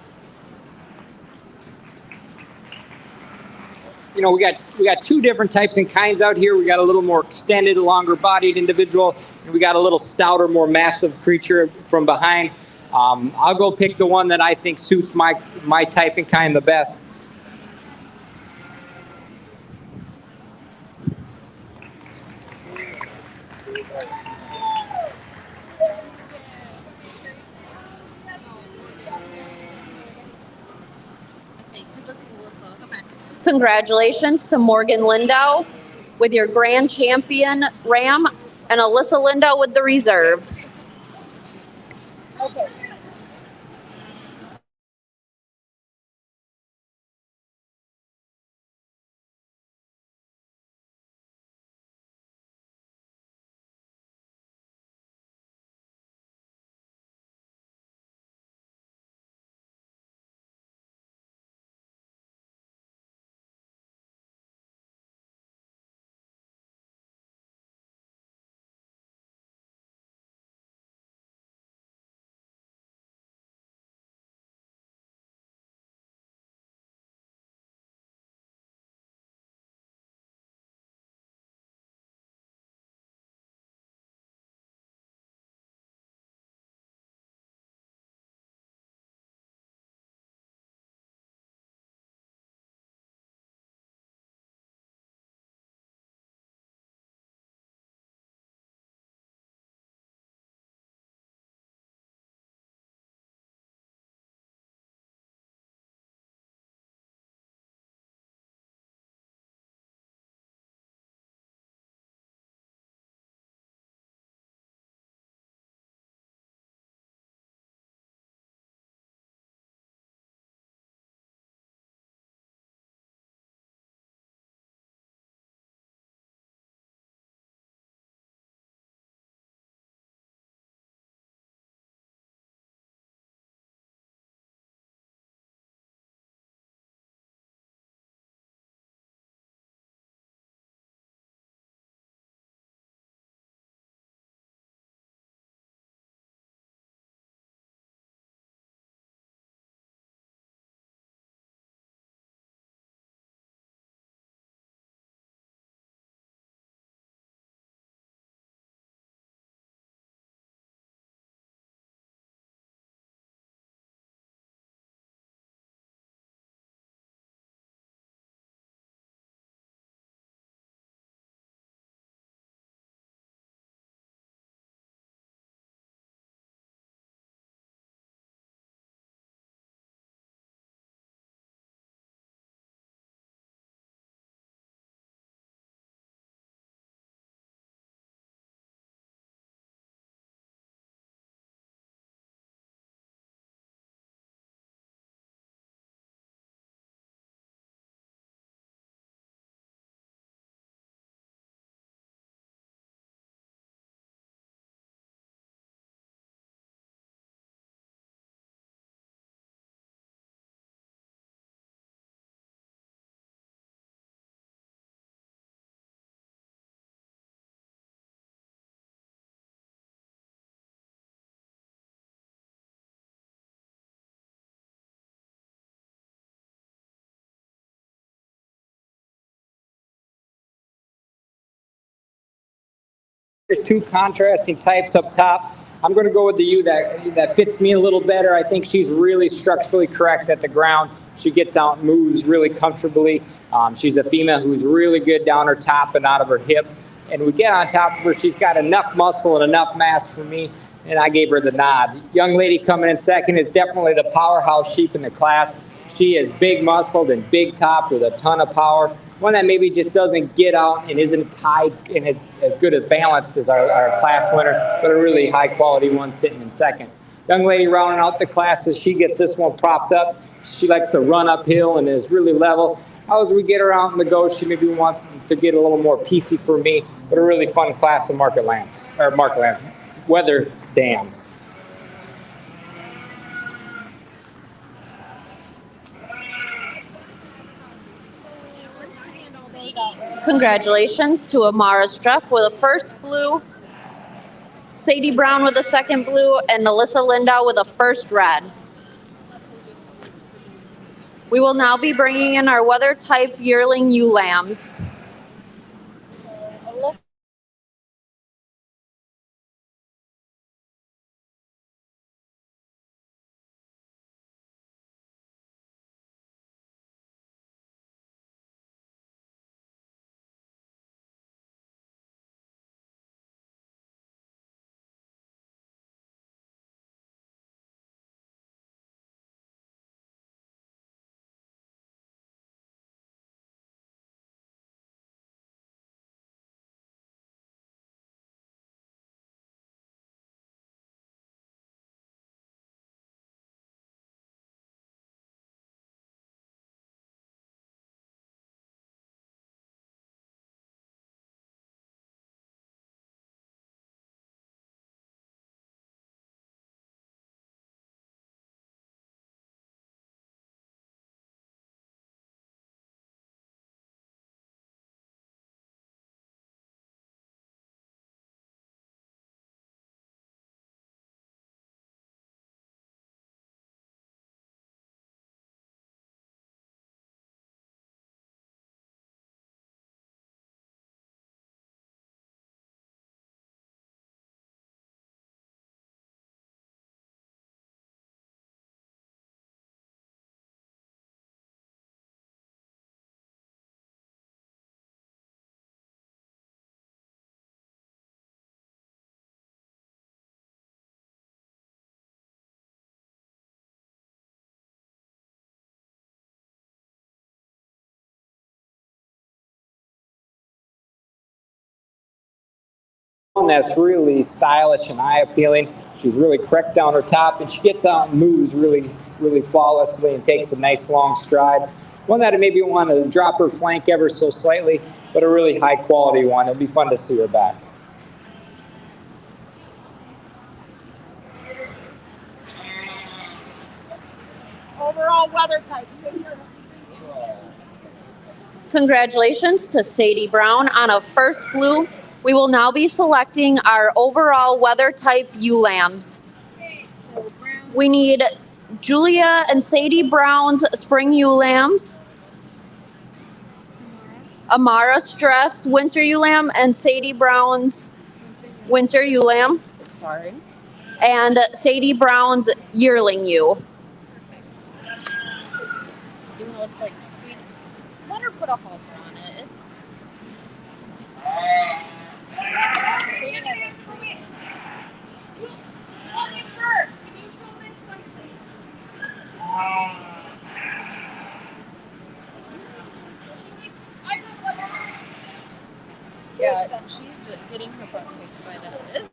You know, we got two different types and kinds out here. We got a little more extended, longer bodied individual, and we got a little stouter, more massive creature from behind. I'll go pick the one that I think suits my type and kind the best. Congratulations to Morgan Lindau with your grand champion ram and Alyssa Lindau with the reserve. Okay. There's two contrasting types up top. I'm going to go with the ewe that fits me a little better. I think she's really structurally correct at the ground. She gets out and moves really comfortably. She's a female who's really good down her top and out of her hip. And we get on top of her, she's got enough muscle and enough mass for me, and I gave her the nod. Young lady coming in second is definitely the powerhouse sheep in the class. She is big muscled and big top with a ton of power. One that maybe just doesn't get out and isn't tied and as good a balanced as our class winner, but a really high quality one sitting in second. Young lady rounding out the classes, she gets this one propped up. She likes to run uphill and is really level. As we get her out in the go, she maybe wants to get a little more piecey for me, but a really fun class of weather dams. So once we hand all those out, Congratulations to Amara Streff with a first blue, Sadie Brown with a second blue, and Alyssa Lindau with a first red. We will now be bringing in our weather type yearling ewe lambs. so Alyssa. One that's really stylish and eye appealing. She's really correct down her top, and she gets out and moves really, really flawlessly and takes a nice long stride. One that maybe want to drop her flank ever so slightly, but a really high quality one. It'll be fun to see her back. Overall weather type. Congratulations to Sadie Brown on a first blue. We will now be selecting our overall weather type ewe lambs. So Brown. We need Julia and Sadie Brown's spring ewe lambs, Amara Streff's winter ewe lamb, and Sadie Brown's winter ewe lamb, Sorry. and Sadie Brown's yearling ewe. Even though it's like we let her put a halter on it. Yeah, she's getting her butt kicked by that.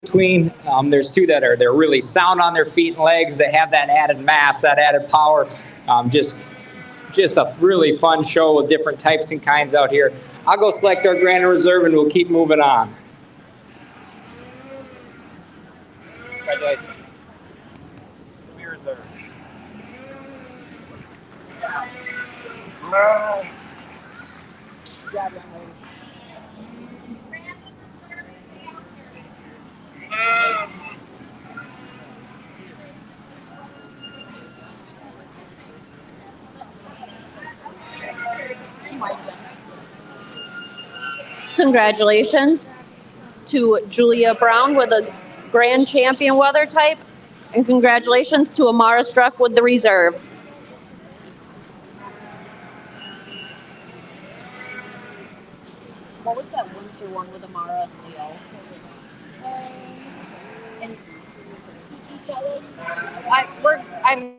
between. There's two that they're really sound on their feet and legs. They have that added mass, that added power. Just a really fun show with different types and kinds out here. I'll go select our Grand Reserve and we'll keep moving on. Congratulations. We reserve. Congratulations to Julia Brown with a Grand Champion Weather Type, and congratulations to Amara Struck with the Reserve. What was that winter one with Amara and Leo? And each other? I'm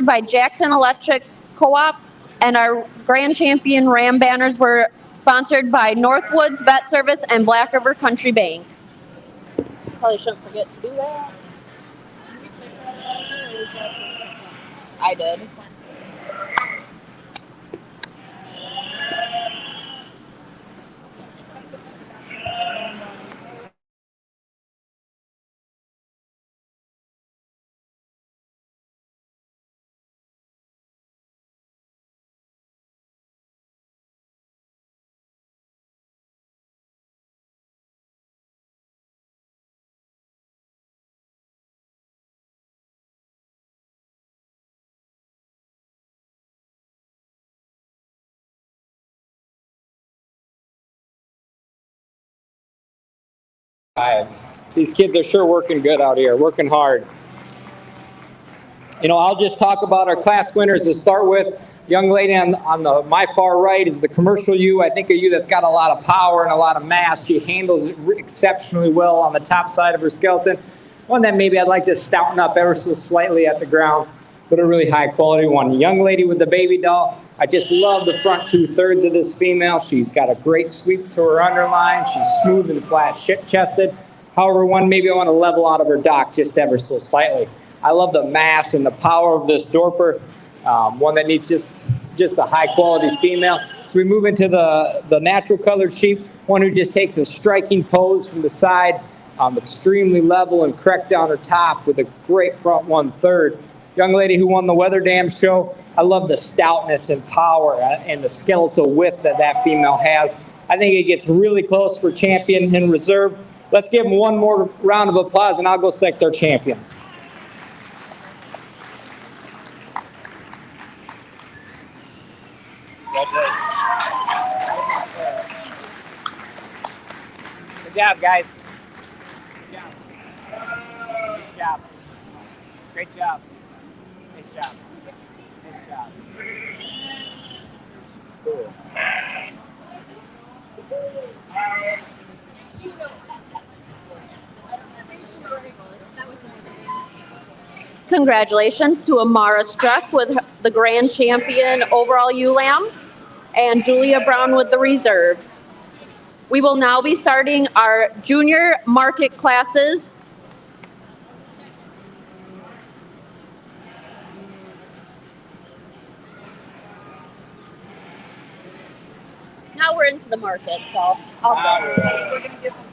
by Jackson Electric Co-op, and our grand champion Ram banners were sponsored by Northwoods Vet Service and Black River Country Bank. Probably shouldn't forget to do that. I did. These kids are sure working good out here, working hard. You know, I'll just talk about our class winners to start with. Young lady on my far right is the commercial U. I think a U that's got a lot of power and a lot of mass. She handles it exceptionally well on the top side of her skeleton. One that maybe I'd like to stouten up ever so slightly at the ground, but a really high quality one. The young lady with the baby doll, I just love the front 2/3 of this female. She's got a great sweep to her underline. She's smooth and flat chested. However, one maybe I want to level out of her dock just ever so slightly. I love the mass and the power of this Dorper. One that needs just a high quality female. So we move into the natural colored sheep, one who just takes a striking pose from the side, extremely level and correct down her top with a great front 1/3. Young lady who won the Weather Dam show, I love the stoutness and power and the skeletal width that female has. I think it gets really close for champion in reserve. Let's give them one more round of applause and I'll go select our champion. Good job, guys. Good job. Good job. Great job. Nice job. Nice job. Cool. Congratulations to Amara Streck with the grand champion overall ULAM and Julia Brown with the reserve. We will now be starting our junior market classes. Now we're into the market, so I'll go. We're gonna give them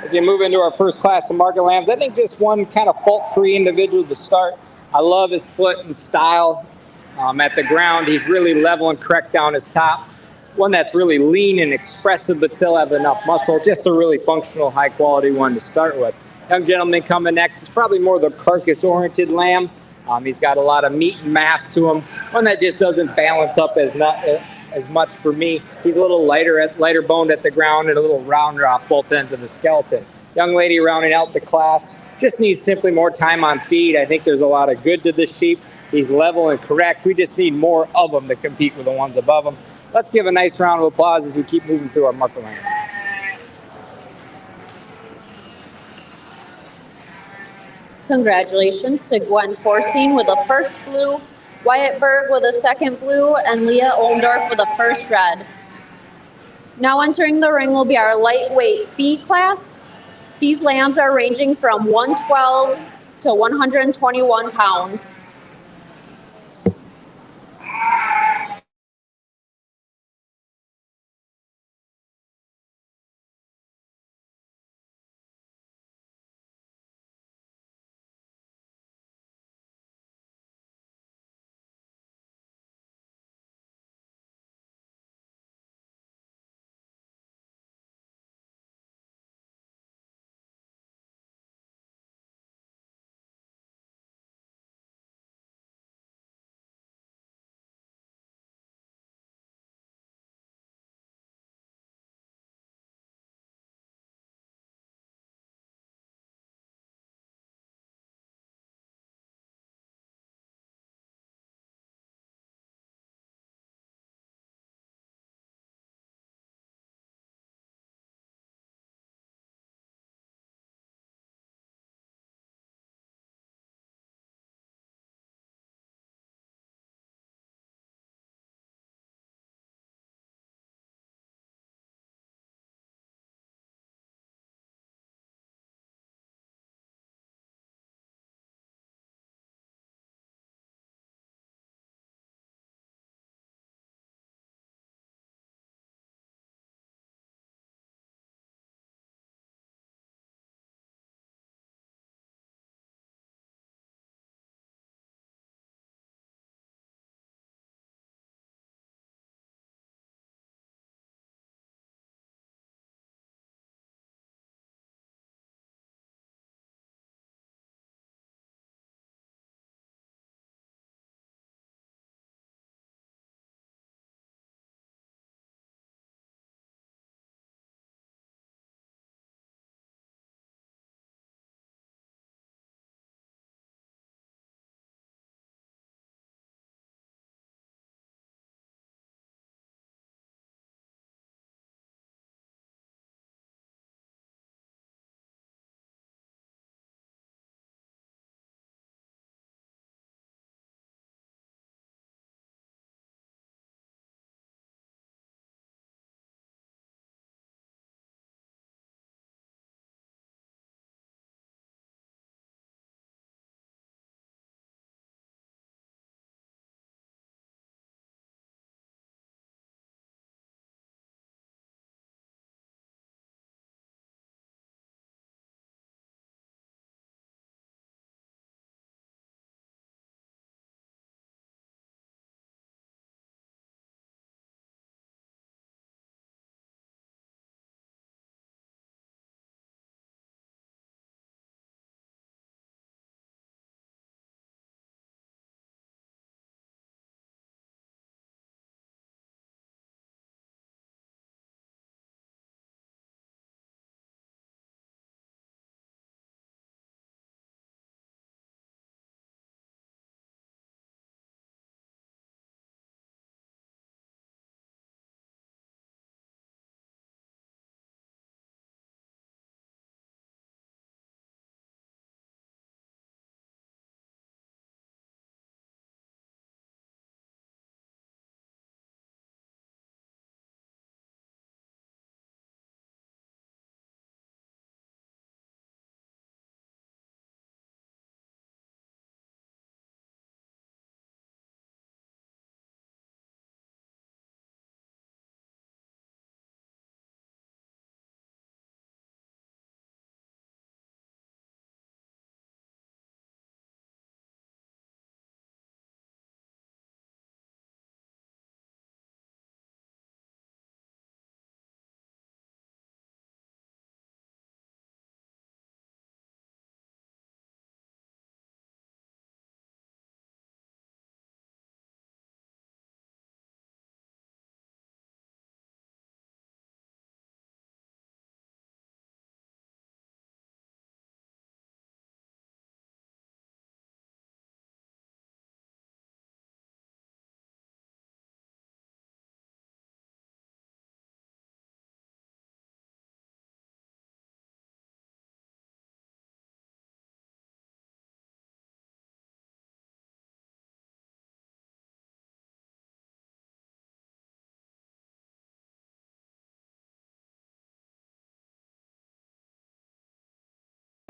as we move into our first class of market lambs. I think just one kind of fault-free individual to start. I love his foot and style at the ground. He's really level and correct down his top. One that's really lean and expressive, but still have enough muscle. Just a really functional, high-quality one to start with. Young gentleman coming next is probably more the carcass-oriented lamb. He's got a lot of meat and mass to him. One that just doesn't balance up as much for me. He's a little lighter boned at the ground and a little rounder off both ends of the skeleton. Young lady rounding out the class just needs simply more time on feed. I think there's a lot of good to this sheep. He's level and correct. We just need more of them to compete with the ones above him. Let's give a nice round of applause as we keep moving through our market lamb. Congratulations to Gwen Forstein with the first blue, Wyatt Berg with a second blue, and Leah Oldorf with a first red. Now entering the ring will be our lightweight B class. These lambs are ranging from 112 to 121 pounds.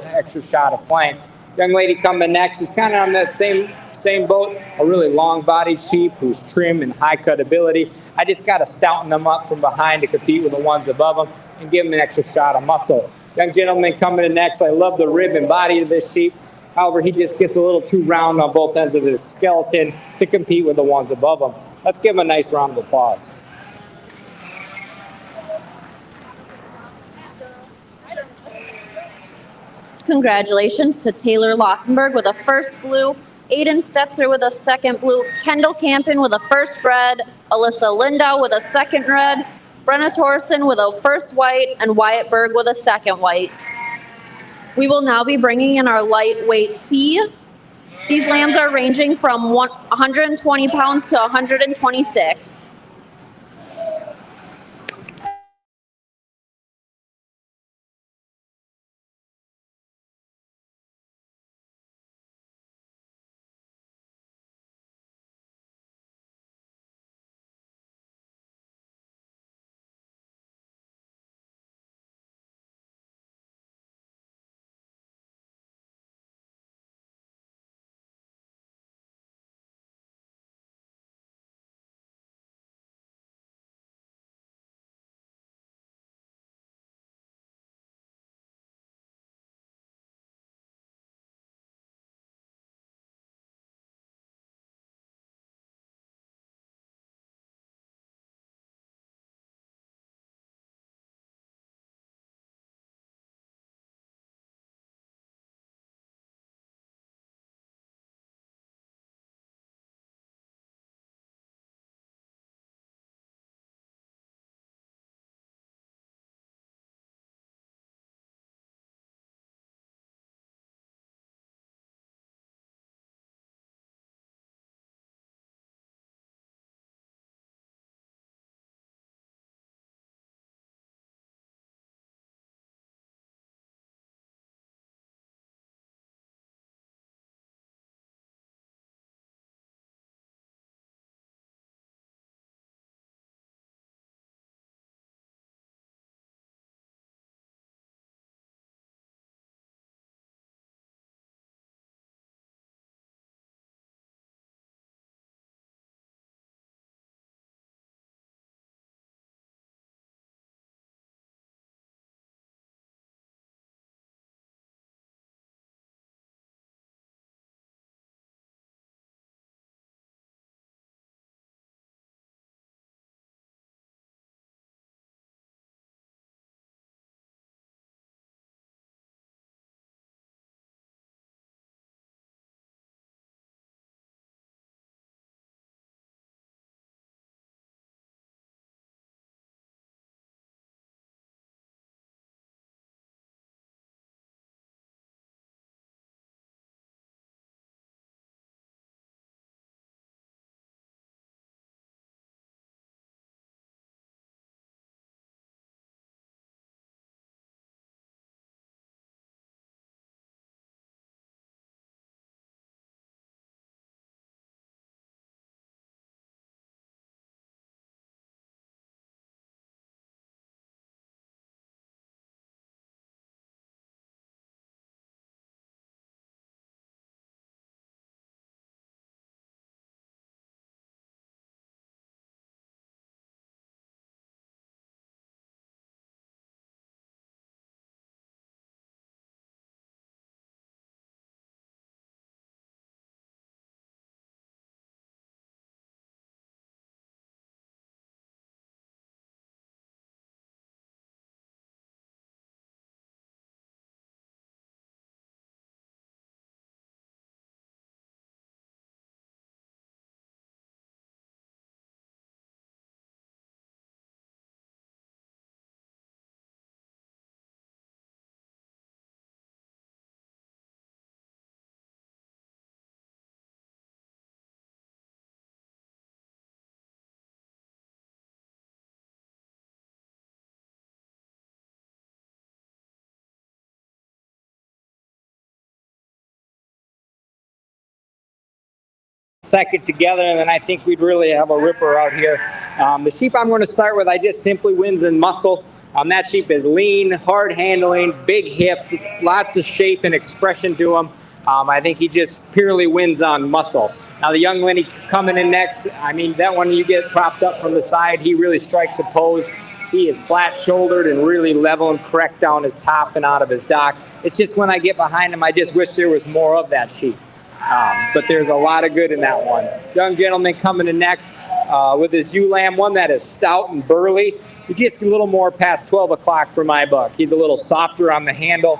extra shot of flank. Young lady coming next is kind of on that same boat, a really long-bodied sheep who's trim and high-cut ability. I just got to stouten them up from behind to compete with the ones above them and give them an extra shot of muscle. Young gentleman coming in next. I love the rib and body of this sheep. However, he just gets a little too round on both ends of his skeleton to compete with the ones above him. Let's give him a nice round of applause. Congratulations to Taylor Laufenberg with a first blue, Aiden Stetzer with a second blue, Kendall Campen with a first red, Alyssa Lindau with a second red, Brenna Torsen with a first white, and Wyatt Berg with a second white. We will now be bringing in our lightweight C. These lambs are ranging from 120 pounds to 126. Second together, and then I think we'd really have a ripper out here. The sheep I'm going to start with, I just simply wins in muscle. That sheep is lean, hard handling, big hip, lots of shape and expression to him. I think he just purely wins on muscle. Now the young lady coming in next, I mean, that one you get propped up from the side, he really strikes a pose. He is flat-shouldered and really level and correct down his top and out of his dock. It's just when I get behind him, I just wish there was more of that sheep. But there's a lot of good in that one. Young gentleman coming in next with his ewe lamb, one that is stout and burly. He's just a little more past 12 o'clock for my buck. He's a little softer on the handle,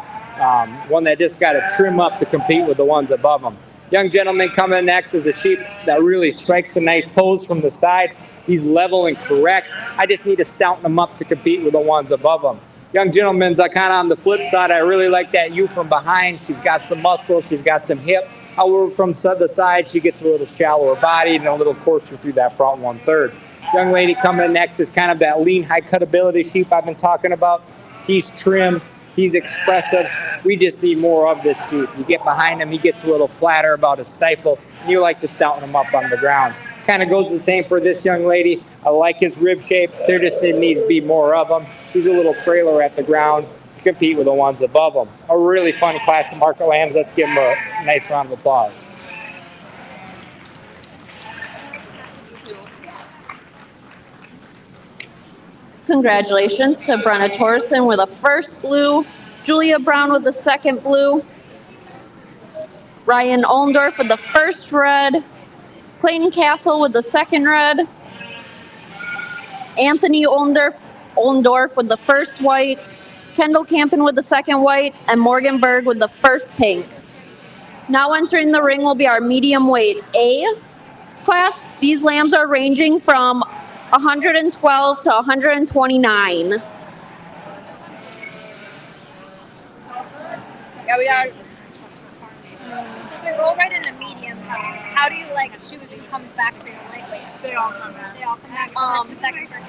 one that just got to trim up to compete with the ones above him. Young gentleman coming next is a sheep that really strikes a nice pose from the side. He's level and correct. I just need to stouten him up to compete with the ones above him. Young gentleman's kind of on the flip side. I really like that ewe from behind. She's got some muscle. She's got some hip. However, from the side, she gets a little shallower body and a little coarser through that front 1/3. Young lady coming in next is kind of that lean, high cutability sheep I've been talking about. He's trim. He's expressive. We just need more of this sheep. You get behind him, he gets a little flatter about his stifle. You like to stouten him up on the ground. Kind of goes the same for this young lady. I like his rib shape. There just needs to be more of him. He's a little frailer at the ground to compete with the ones above him. A really fun class of market lambs. Let's give him a nice round of applause. Congratulations to Brenna Torsen with the first blue, Julia Brown with the second blue, Ryan Oldorf with the first red, Clayton Castle with the second red, Anthony Oldorf with the first white, Kendall Campen with the second white, and Morgan Berg with the first pink. Now entering the ring will be our medium weight A class. These lambs are ranging from 112 to 129. Yeah, we are. So they roll right in the medium class. How do you like choose who comes back for your lightweight? They all come back. They all come back. The second person.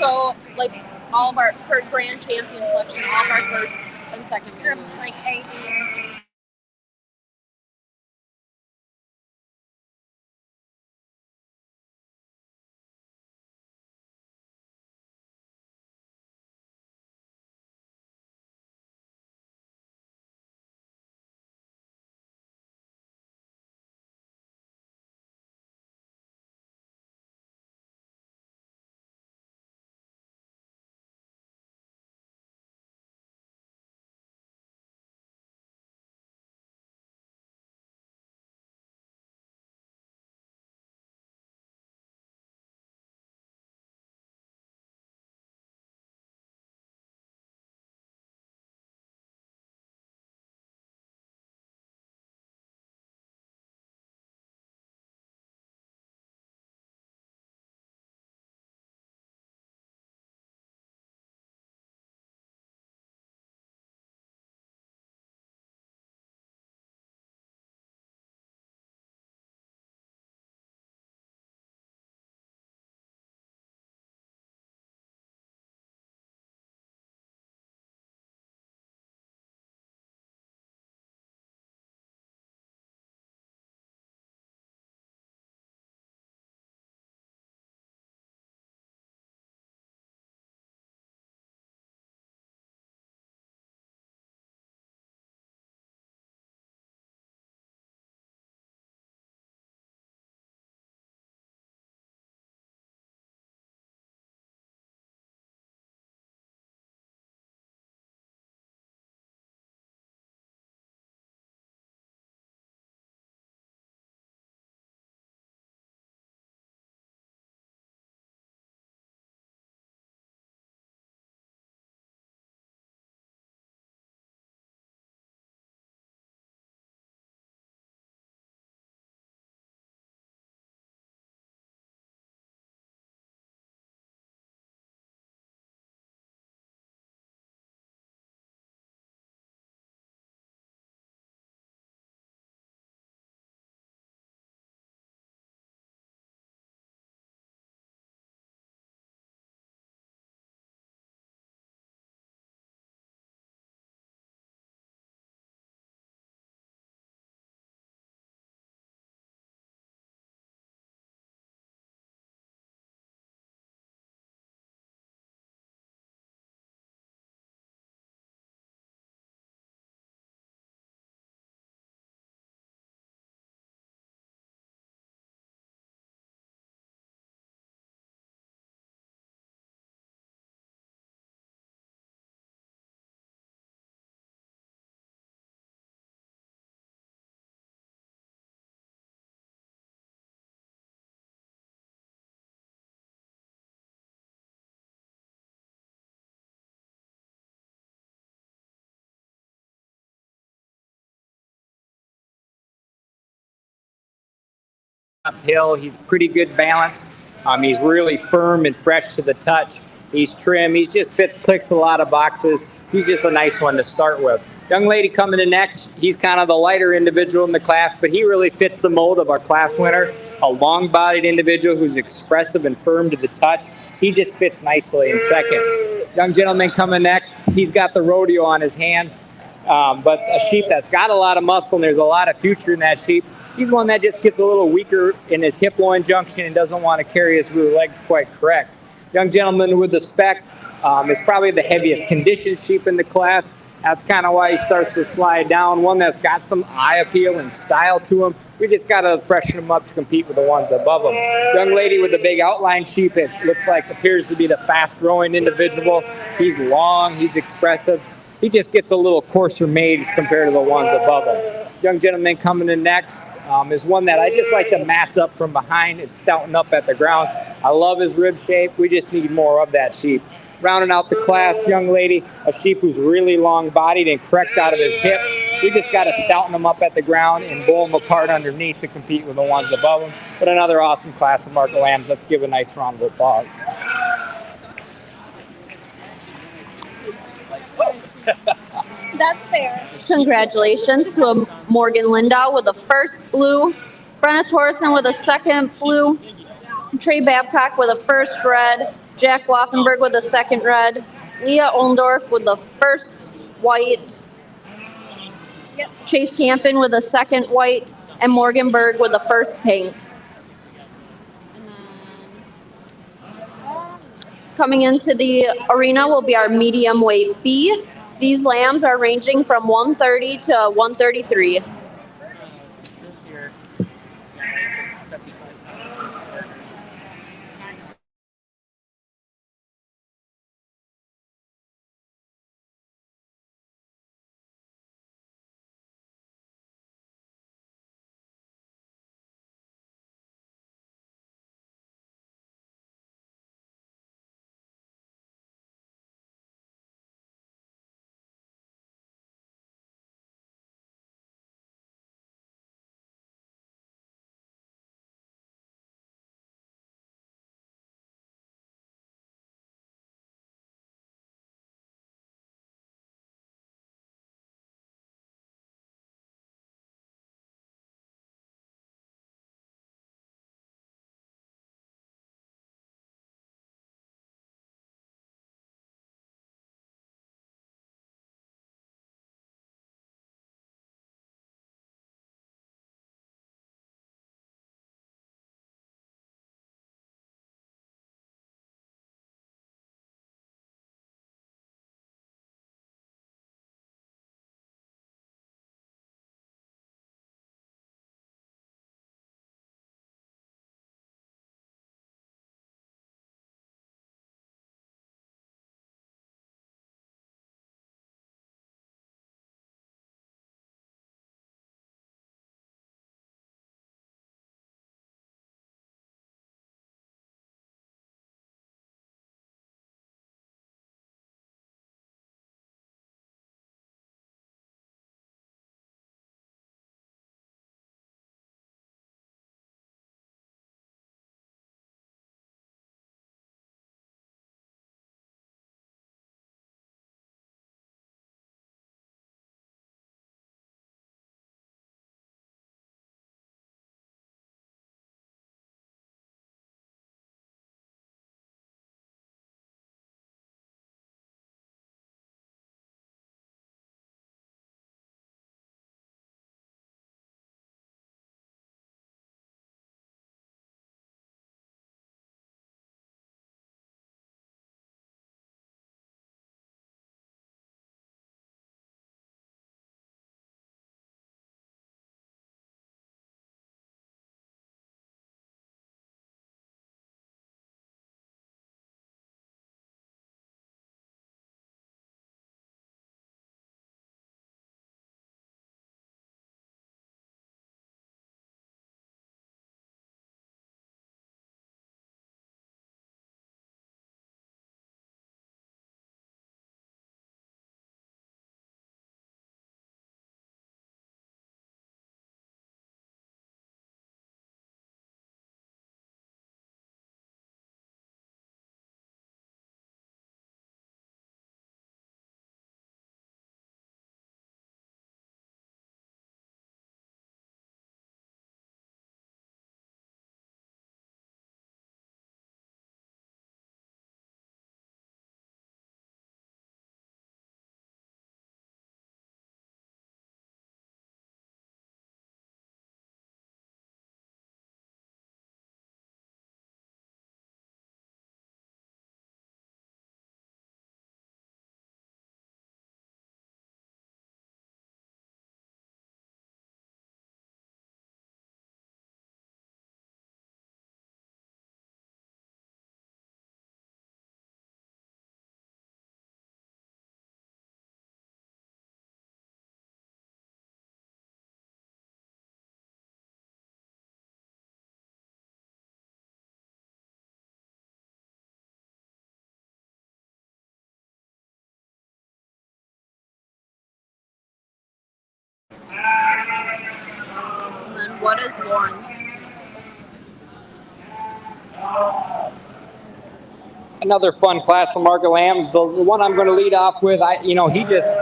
So, like, all of our for grand champion selection, all of our first and second From blues. like A, B, and C. uphill. He's pretty good balanced. He's really firm and fresh to the touch. He's trim. He's just clicks a lot of boxes. He's just a nice one to start with. Young lady coming in next, he's kind of the lighter individual in the class, but he really fits the mold of our class winner. A long-bodied individual who's expressive and firm to the touch. He just fits nicely in second. Young gentleman coming next, he's got the rodeo on his hands, but a sheep that's got a lot of muscle, and there's a lot of future in that sheep. He's one that just gets a little weaker in his hip-loin junction and doesn't want to carry his rear legs quite correct. Young gentleman with the spec is probably the heaviest conditioned sheep in the class. That's kind of why he starts to slide down. One that's got some eye appeal and style to him. We just got to freshen him up to compete with the ones above him. Young lady with the big outline sheep appears to be the fast-growing individual. He's long, he's expressive. He just gets a little coarser made compared to the ones above him. Young gentleman coming in next is one that I just like to mass up from behind. It's stouting up at the ground. I love his rib shape. We just need more of that sheep. Rounding out the class, young lady, a sheep who's really long-bodied and correct out of his hip. We just got to stouten them up at the ground and bowl them apart underneath to compete with the ones above them. But another awesome class of market lambs. Let's give a nice round of applause. That's fair. Congratulations to Morgan Lindau with the first blue, Brenna Torsen with a second blue, Trey Babcock with a first red, Jack Laufenberg with a second red, Leah Oldorf with the first white, Chase Campen with a second white, and Morgan Berg with the first pink. And then coming into the arena will be our medium weight B. These lambs are ranging from 130 to 133. What is Lauren's? Another fun class of market lambs. The one I'm going to lead off with, he just,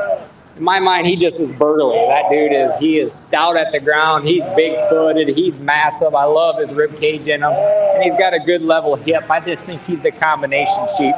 in my mind, he just is burly. That dude he is stout at the ground. He's big-footed. He's massive. I love his rib cage in him, and he's got a good level hip. I just think he's the combination sheep.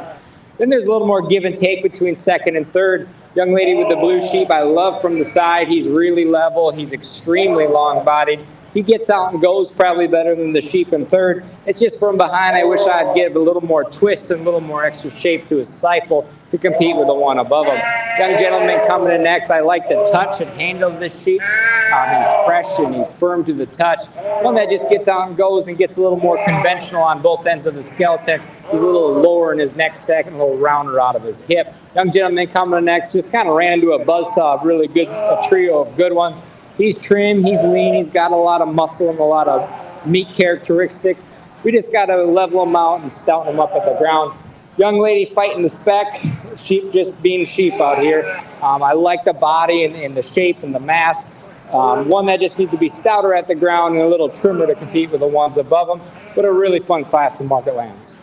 Then there's a little more give and take between second and third. Young lady with the blue sheep, I love from the side. He's really level. He's extremely long-bodied. He gets out and goes probably better than the sheep in third. It's just from behind, I wish I'd give a little more twist and a little more extra shape to his stifle to compete with the one above him. Young gentleman coming in next. I like the touch and handle of this sheep. He's fresh and he's firm to the touch. One that just gets out and goes and gets a little more conventional on both ends of the skeleton. He's a little lower in his neck second, a little rounder out of his hip. Young gentleman coming in next just kind of ran into a buzzsaw, really good, a trio of good ones. He's trim, he's lean, he's got a lot of muscle and a lot of meat characteristic. We just got to level him out and stouten him up at the ground. Young lady fighting the spec, sheep just being sheep out here. I like the body and the shape and the mass. One that just needs to be stouter at the ground and a little trimmer to compete with the ones above him, but a really fun class of market lambs.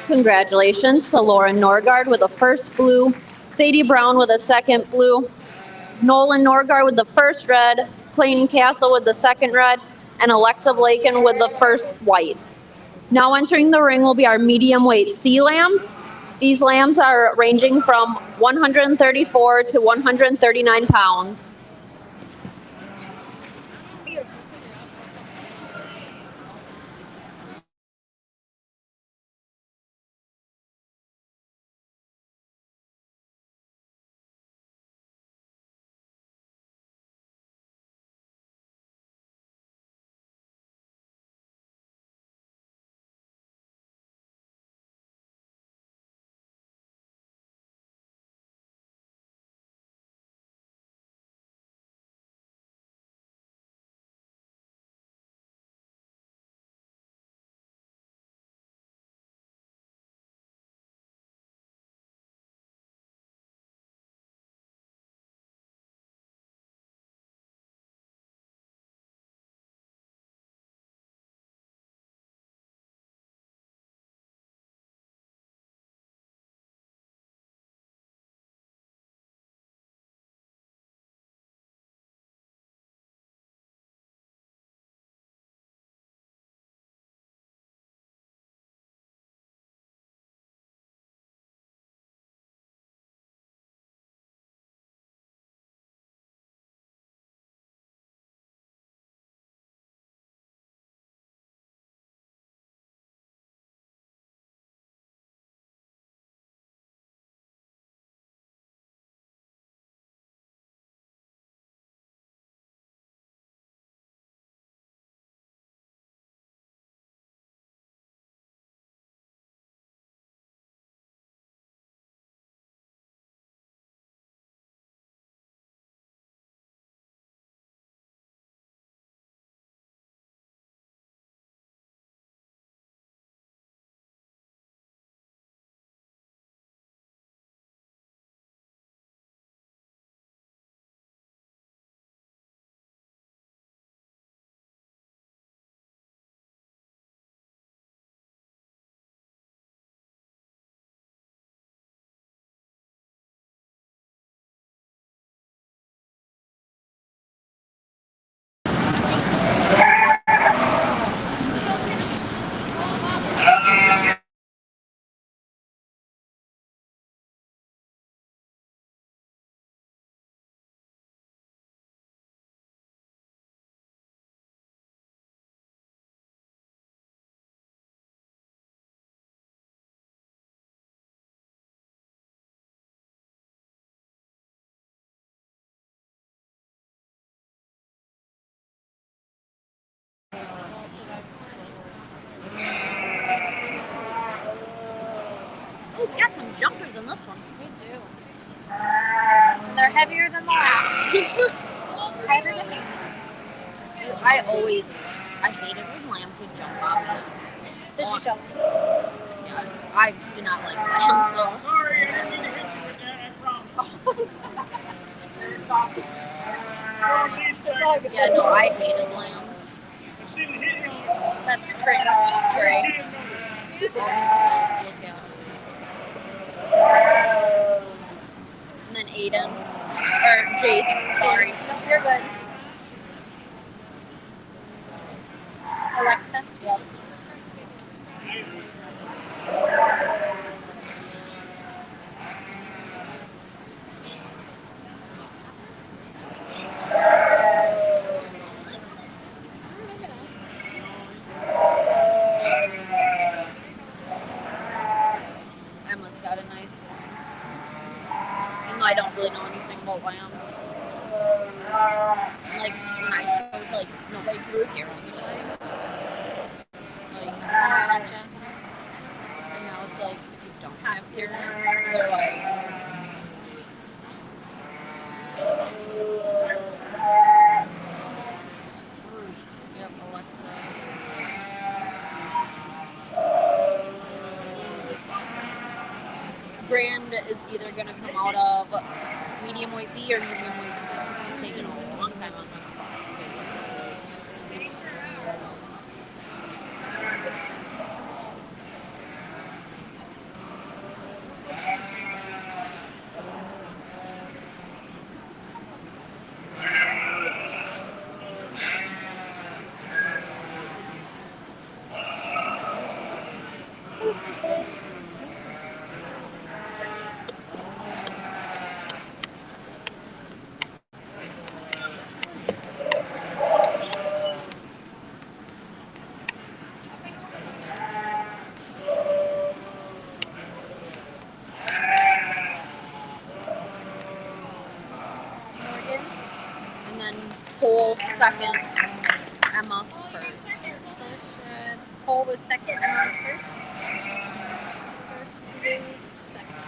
Congratulations to Lauren Norgard with the first blue, Sadie Brown with the second blue, Nolan Norgard with the first red, Clayton Castle with the second red, and Alexa Blaken with the first white. Now entering the ring will be our medium weight sea lambs. These lambs are ranging from 134 to 139 pounds. Oh, we got some jumpers in this one. We do. And they're heavier than the last. Heavier than me. I hated when lambs would jump off me. Did you show? Yeah, I do not like lambs, so. Yeah, no, I hated lambs. That's Trey. Trey. Oh, he's nice. Look at him. And then Aiden. Or Jace, sorry. No, you're good. Alexa. Yep. Emma's got a nice one. Even though I don't really know anything about lambs. And like when I showed, like nobody grew hair on their legs. Like, and now it's like if you don't have hair, they're like. Yep, Alexa. Brand is either going to come out of medium weight B or medium weight C. He's taken a long time on this class too. Morgan. And then Cole second, Emma first. Cole was second. Emma was first. First, blue, second.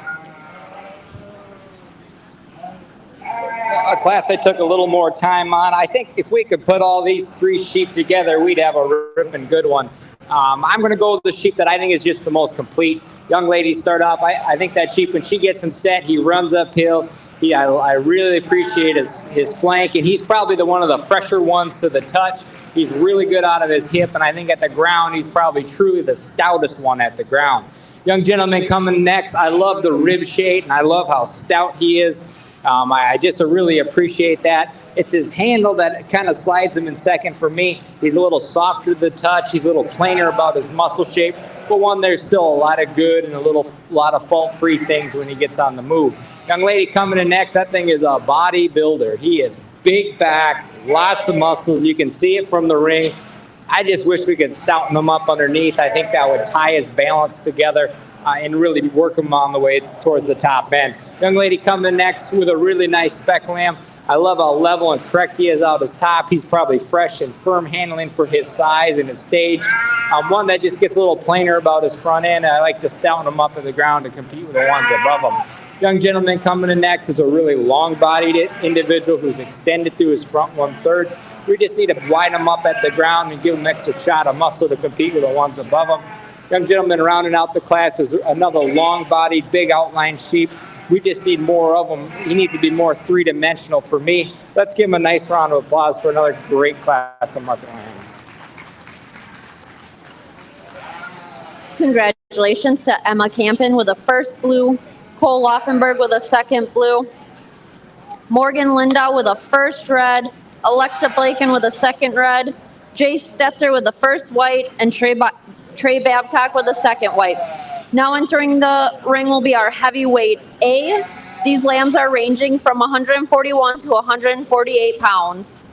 A class I took a little more time on. I think if we could put all these 3 sheep together, we'd have a ripping good one. I'm going to go with the sheep that I think is just the most complete. Young ladies start off. I think that sheep, when she gets him set, he runs uphill. I really appreciate his flank, and he's probably one of the fresher ones to the touch. He's really good out of his hip, and I think at the ground, he's probably truly the stoutest one at the ground. Young gentleman coming next. I love the rib shape, and I love how stout he is. I just really appreciate that. It's his handle that kind of slides him in second for me. He's a little softer to the touch. He's a little plainer about his muscle shape. But one, there's still a lot of good and a lot of fault-free things when he gets on the move. Young lady coming in next, that thing is a bodybuilder. He is big back, lots of muscles. You can see it from the ring. I just wish we could stouten him up underneath. I think that would tie his balance together and really work him on the way towards the top end. Young lady coming next with a really nice spec lamb. I love how level and correct he is out his top. He's probably fresh and firm handling for his size and his stage. One that just gets a little plainer about his front end. I like to stouten him up at the ground to compete with the ones above him. Young gentleman coming in next is a really long-bodied individual who's extended through his front 1/3. We just need to widen him up at the ground and give him an extra shot of muscle to compete with the ones above him. Young gentleman rounding out the class is another long-bodied, big outline sheep. We just need more of him. He needs to be more 3-dimensional for me. Let's give him a nice round of applause for another great class of market lambs. Congratulations to Emma Campen with a first blue, Cole Laufenberg with a second blue, Morgan Lindau with a first red, Alexa Blaken with a second red, Jace Stetzer with the first white, and Trey Babcock with a second white. Now entering the ring will be our heavyweight A. These lambs are ranging from 141 to 148 pounds.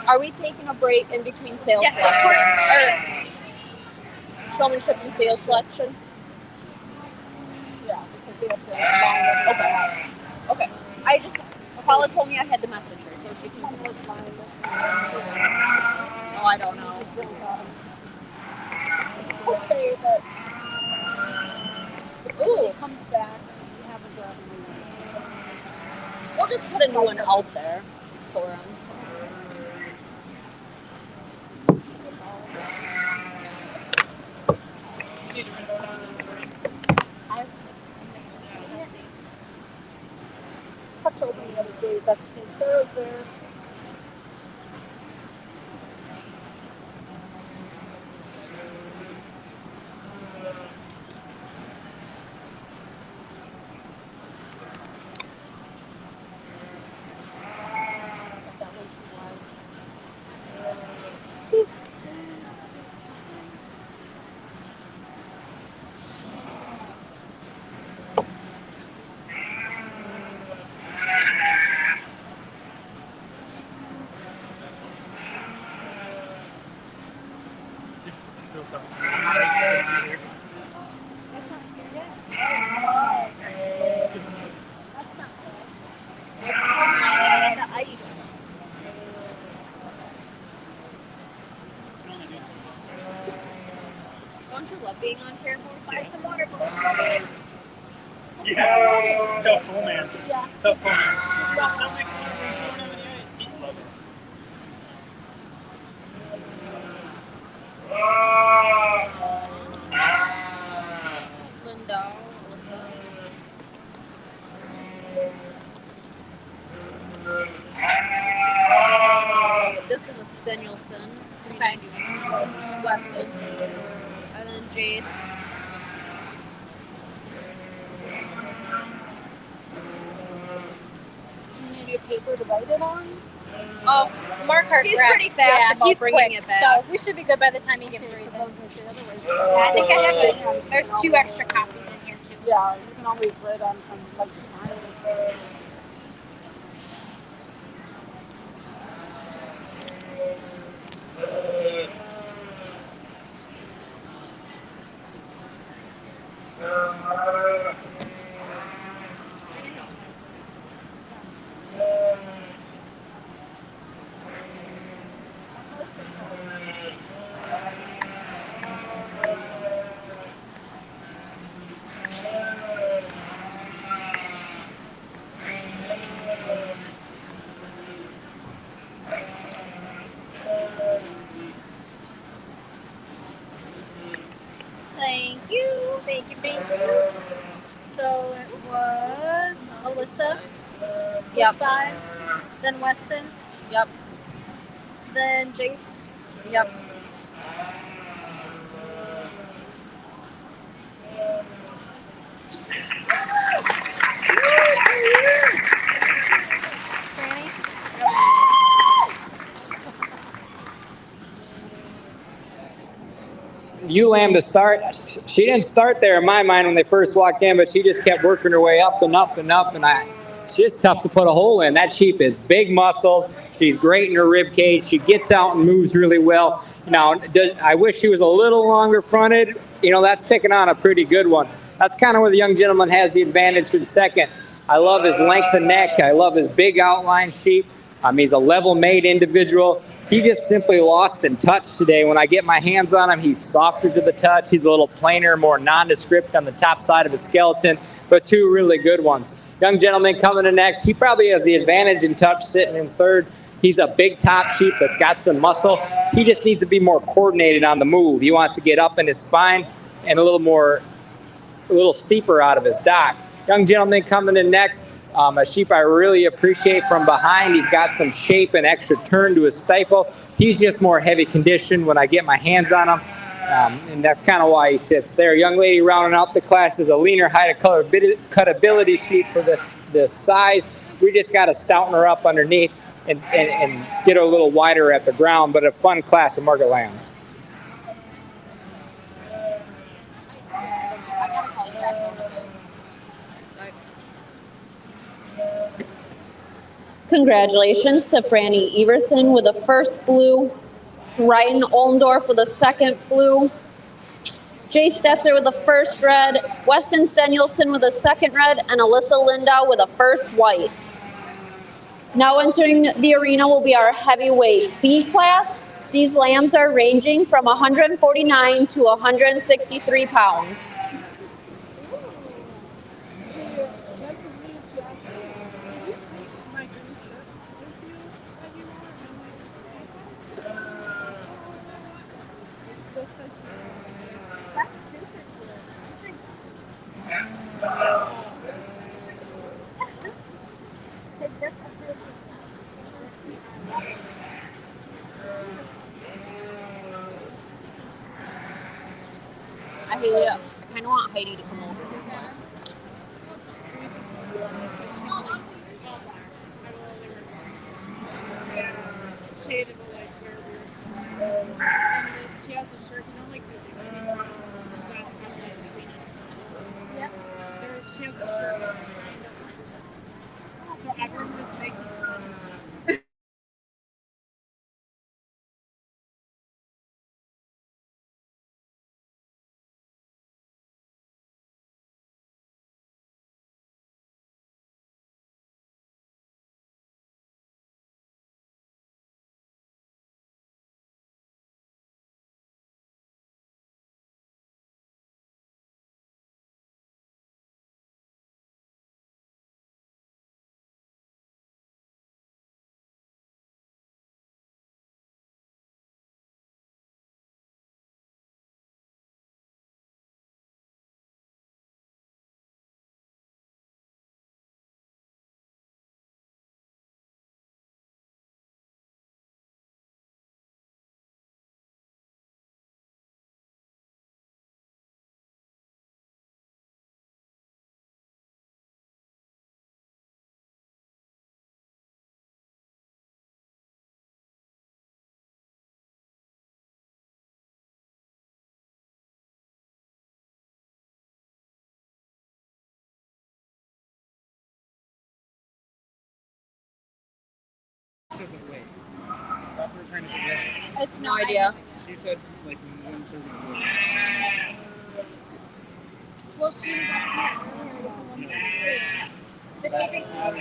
Are we taking a break in between sales Yes, of selection? course. Or showmanship and sales selection? Yeah, because we have to longer. Okay. Paula told me I had to message her, so she can. Oh, I don't know. It's okay, but Ooh, it comes back. We haven't got a we'll just put a new one out there for them. I have something. any other days. That's okay. Sarah's there. The ice. Don't you love being on camera? Buy some water, please. Yeah, tough pull, man. Yeah. Tough pull, man. It's not like water when you don't have any ice. He'd love it. Linda, Alyssa. This is a Danielson. Okay. Weston. And then Jace. Do you need a paper to write it on? Oh, Markhart. He's pretty fast about he's bringing quick, it back. so we should be good by the time he gets ready. I think I have there's 2 extra copies in here too. Yeah, you can always write on like the sign. Thank you. Thank you, thank you. So it was Alyssa. Yep. 5. Then Weston. Yep. Then Jace. Yep. Franny. ULAM to start. She didn't start there in my mind when they first walked in, but she just kept working her way up and up and up. And it's just tough to put a hole in. That sheep is big muscled. She's great in her rib cage. She gets out and moves really well. Now, I wish she was a little longer fronted. You know, that's picking on a pretty good one. That's kind of where the young gentleman has the advantage for the second. I love his length of neck. I love his big outline sheep. He's a level-made individual. He just simply lost in touch today. When I get my hands on him, he's softer to the touch. He's a little plainer, more nondescript on the top side of his skeleton, but 2 really good ones. Young gentleman coming in next. He probably has the advantage in touch sitting in third. He's a big top sheep that's got some muscle. He just needs to be more coordinated on the move. He wants to get up in his spine and a little steeper out of his dock. Young gentleman coming in next. A sheep I really appreciate from behind. He's got some shape and extra turn to his stifle. He's just more heavy conditioned when I get my hands on him, and that's kind of why he sits there. Young lady rounding out the class is a leaner, higher cutability sheep for this size. We just got to stouten her up underneath and get her a little wider at the ground, but a fun class of market lambs. I gotta call you back on the phone. Congratulations to Franny Everson with the first blue, Ryan Olmdorf with the second blue, Jay Stetzer with the first red, Weston Stenulson with the second red, and Alyssa Lindau with the first white. Now entering the arena will be our heavyweight B class. These lambs are ranging from 149 to 163 pounds. I kind of want Heidi to come over. Shade of the light where and she has a shirt, like the yep. She has a shirt that's kind of so everyone was making fun. It's no idea. She said like 134. Well, she was up here. But she thinks that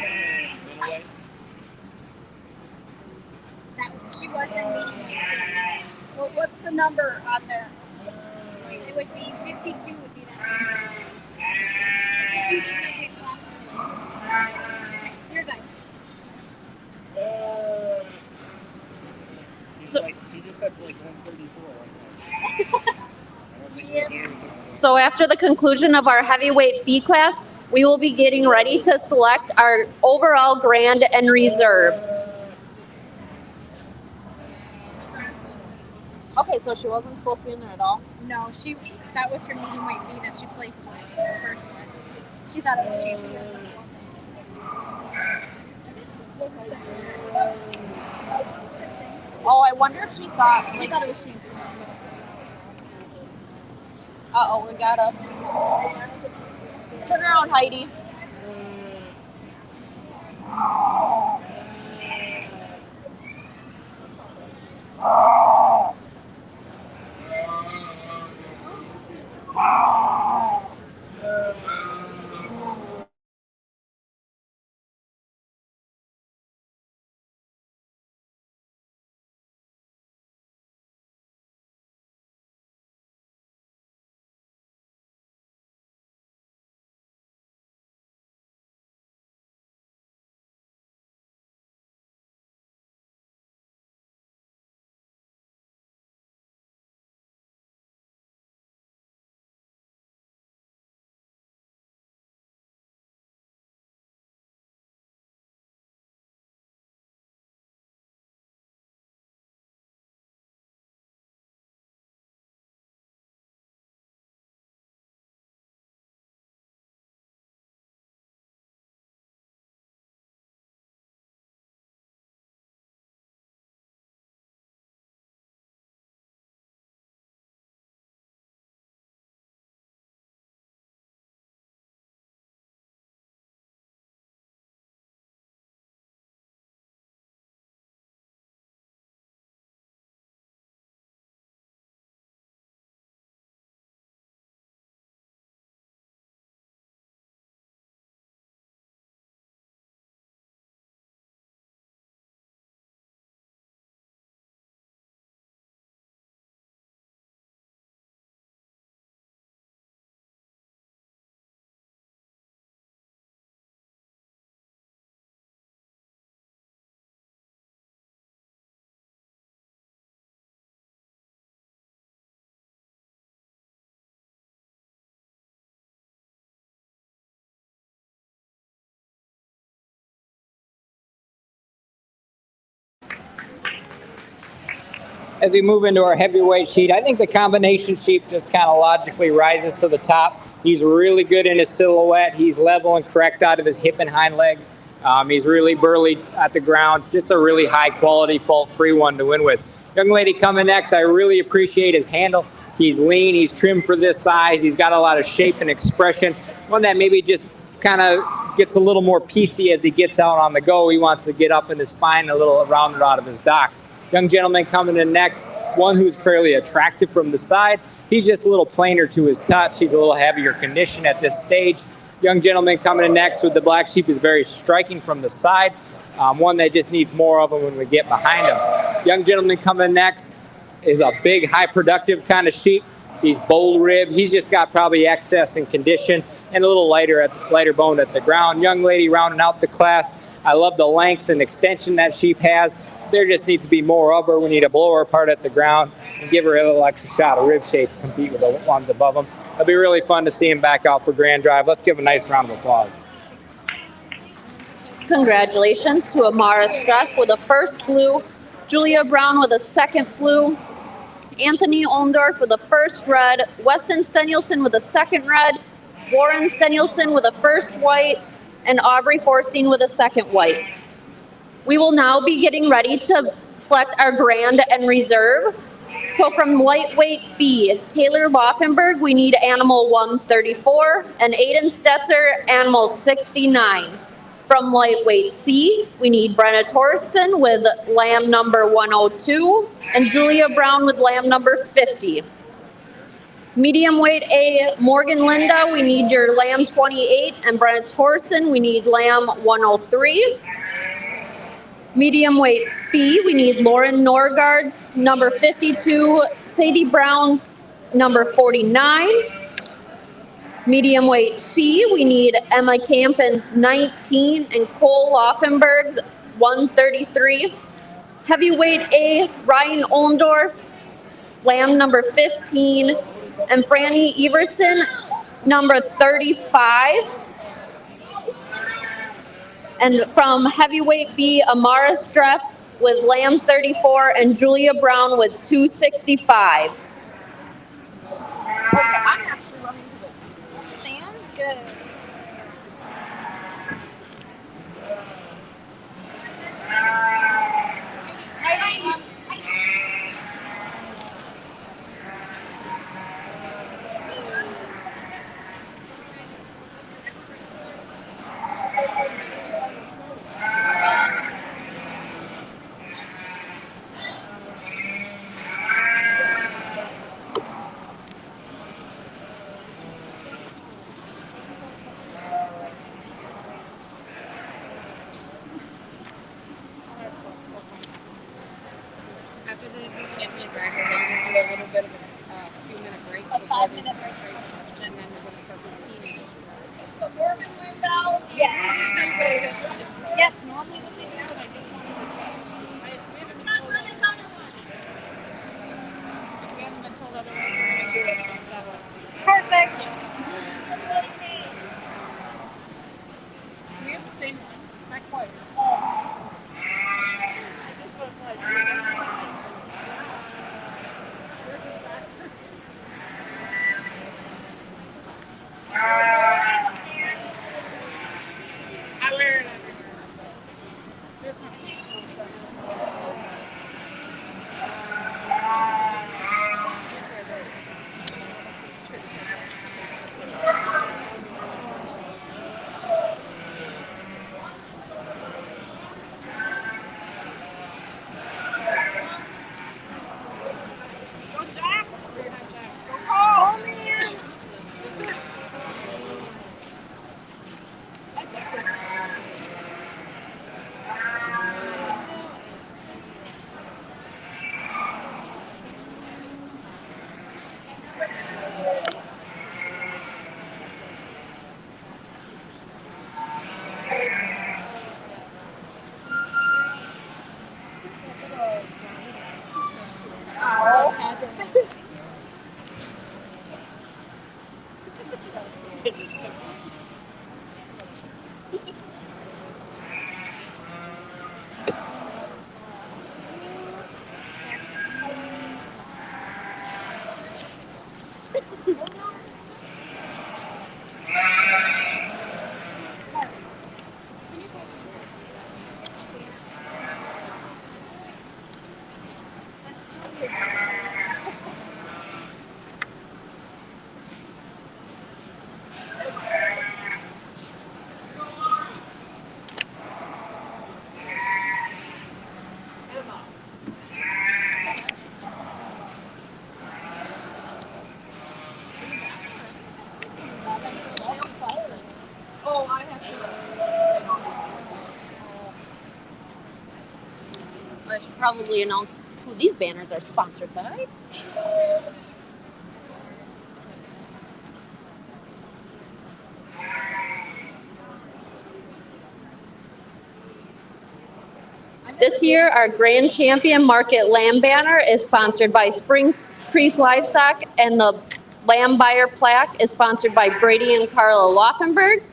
she wasn't meeting. Well, what's the number on the? It would be 52. Would be that. 52 just like his last number. Okay, you're good. She just said like 134. Yep. So after the conclusion of our heavyweight B class, we will be getting ready to select our overall grand and reserve. Okay, so she wasn't supposed to be in there at all. No, that was her medium weight B that she placed with, the first one. She thought it was champion. Oh, I wonder if she thought She thought it was champion. we gotta turn around, Heidi. as we move into our heavyweight sheet, I think the combination sheep just kind of logically rises to the top. He's really good in his silhouette. He's level and correct out of his hip and hind leg. He's really burly at the ground. Just a really high quality, fault-free one to win with. Young lady coming next, I really appreciate his handle. He's lean, he's trim for this size. He's got a lot of shape and expression. One that maybe just kind of gets a little more piecey as he gets out on the go. He wants to get up in his spine a little rounded out of his dock. Young gentleman coming in next, one who's fairly attractive from the side. He's just a little plainer to his touch. He's a little heavier condition at this stage. Young gentleman coming in next with the black sheep is very striking from the side. One that just needs more of him when we get behind him. Young gentleman coming next is a big, high productive kind of sheep. He's bold rib. He's just got probably excess in condition and a little lighter boned at the ground. Young lady rounding out the class. I love the length and extension that sheep has. There just needs to be more of her. We need to blow her apart at the ground and give her a little extra shot of rib shape to compete with the ones above them. It'll be really fun to see him back out for Grand Drive. Let's give a nice round of applause. Congratulations to Amara Streff with a first blue, Julia Brown with a second blue, Anthony Ondorf with a first red, Weston Stenulson with a second red, Warren Stenulson with a first white, and Aubrey Forstein with a second white. We will now be getting ready to select our grand and reserve. So from lightweight B, Taylor Laufenberg, we need animal 134, and Aiden Stetzer, animal 69. From lightweight C, we need Brenna Torsen with lamb number 102, and Julia Brown with lamb number 50. Medium weight A, Morgan Linda, we need your lamb 28, and Brenna Torsen, we need lamb 103. Medium weight B, we need Lauren Norgard's number 52, Sadie Brown's number 49. Medium weight C, we need Emma Campen's 19 and Cole Laufenberg's 133. Heavyweight A, Ryan Oldorf, lamb number 15, and Franny Everson, number 35. And from heavyweight B, Amara Streff with lamb 34 and Julia Brown with 265. Okay, I'm actually running to the sand. Good. After the champion driver, they're going to do a little bit of a few-minute break. A 5-minute break. And then they're going to start the team. So Morgan Lindow? Yes. Yes, normally what they do, I just wanted to check. We haven't been told otherwise. If we haven't been told otherwise, we're going to do it that way. Perfect. We have the same one. Not quite. This was like, I wear it Go Jack. Oh, man. I should probably announce who these banners are sponsored by. This year, our Grand Champion Market Lamb banner is sponsored by Spring Creek Livestock, and the Lamb Buyer plaque is sponsored by Brady and Carla Laufenberg.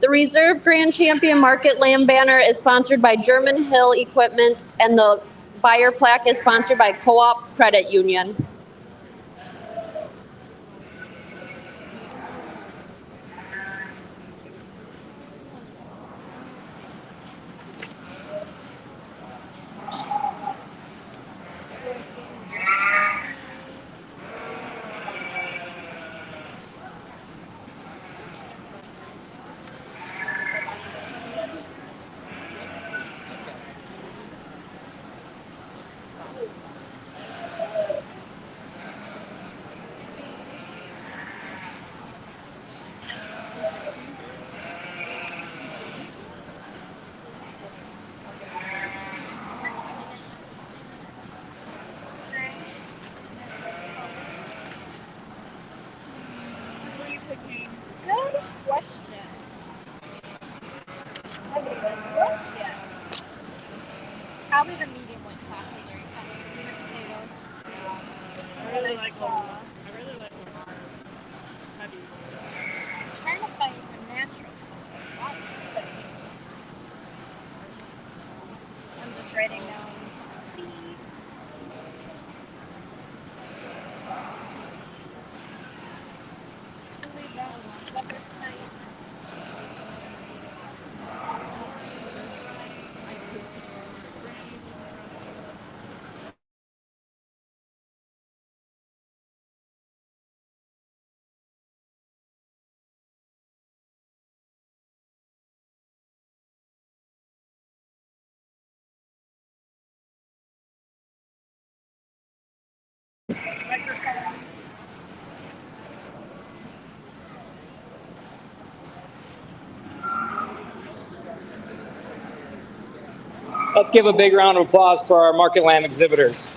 The Reserve Grand Champion Market Lamb banner is sponsored by German Hill Equipment, and the Buyer plaque is sponsored by Co-op Credit Union. Good question. Haven't even looked yet. Probably the medium one classic or something with potatoes. I really like them. I really like them hard. Heavy. I'm trying to find a natural. I'm just writing down speed. Really brown, leopard type. Let's give a big round of applause for our Market Lamb exhibitors.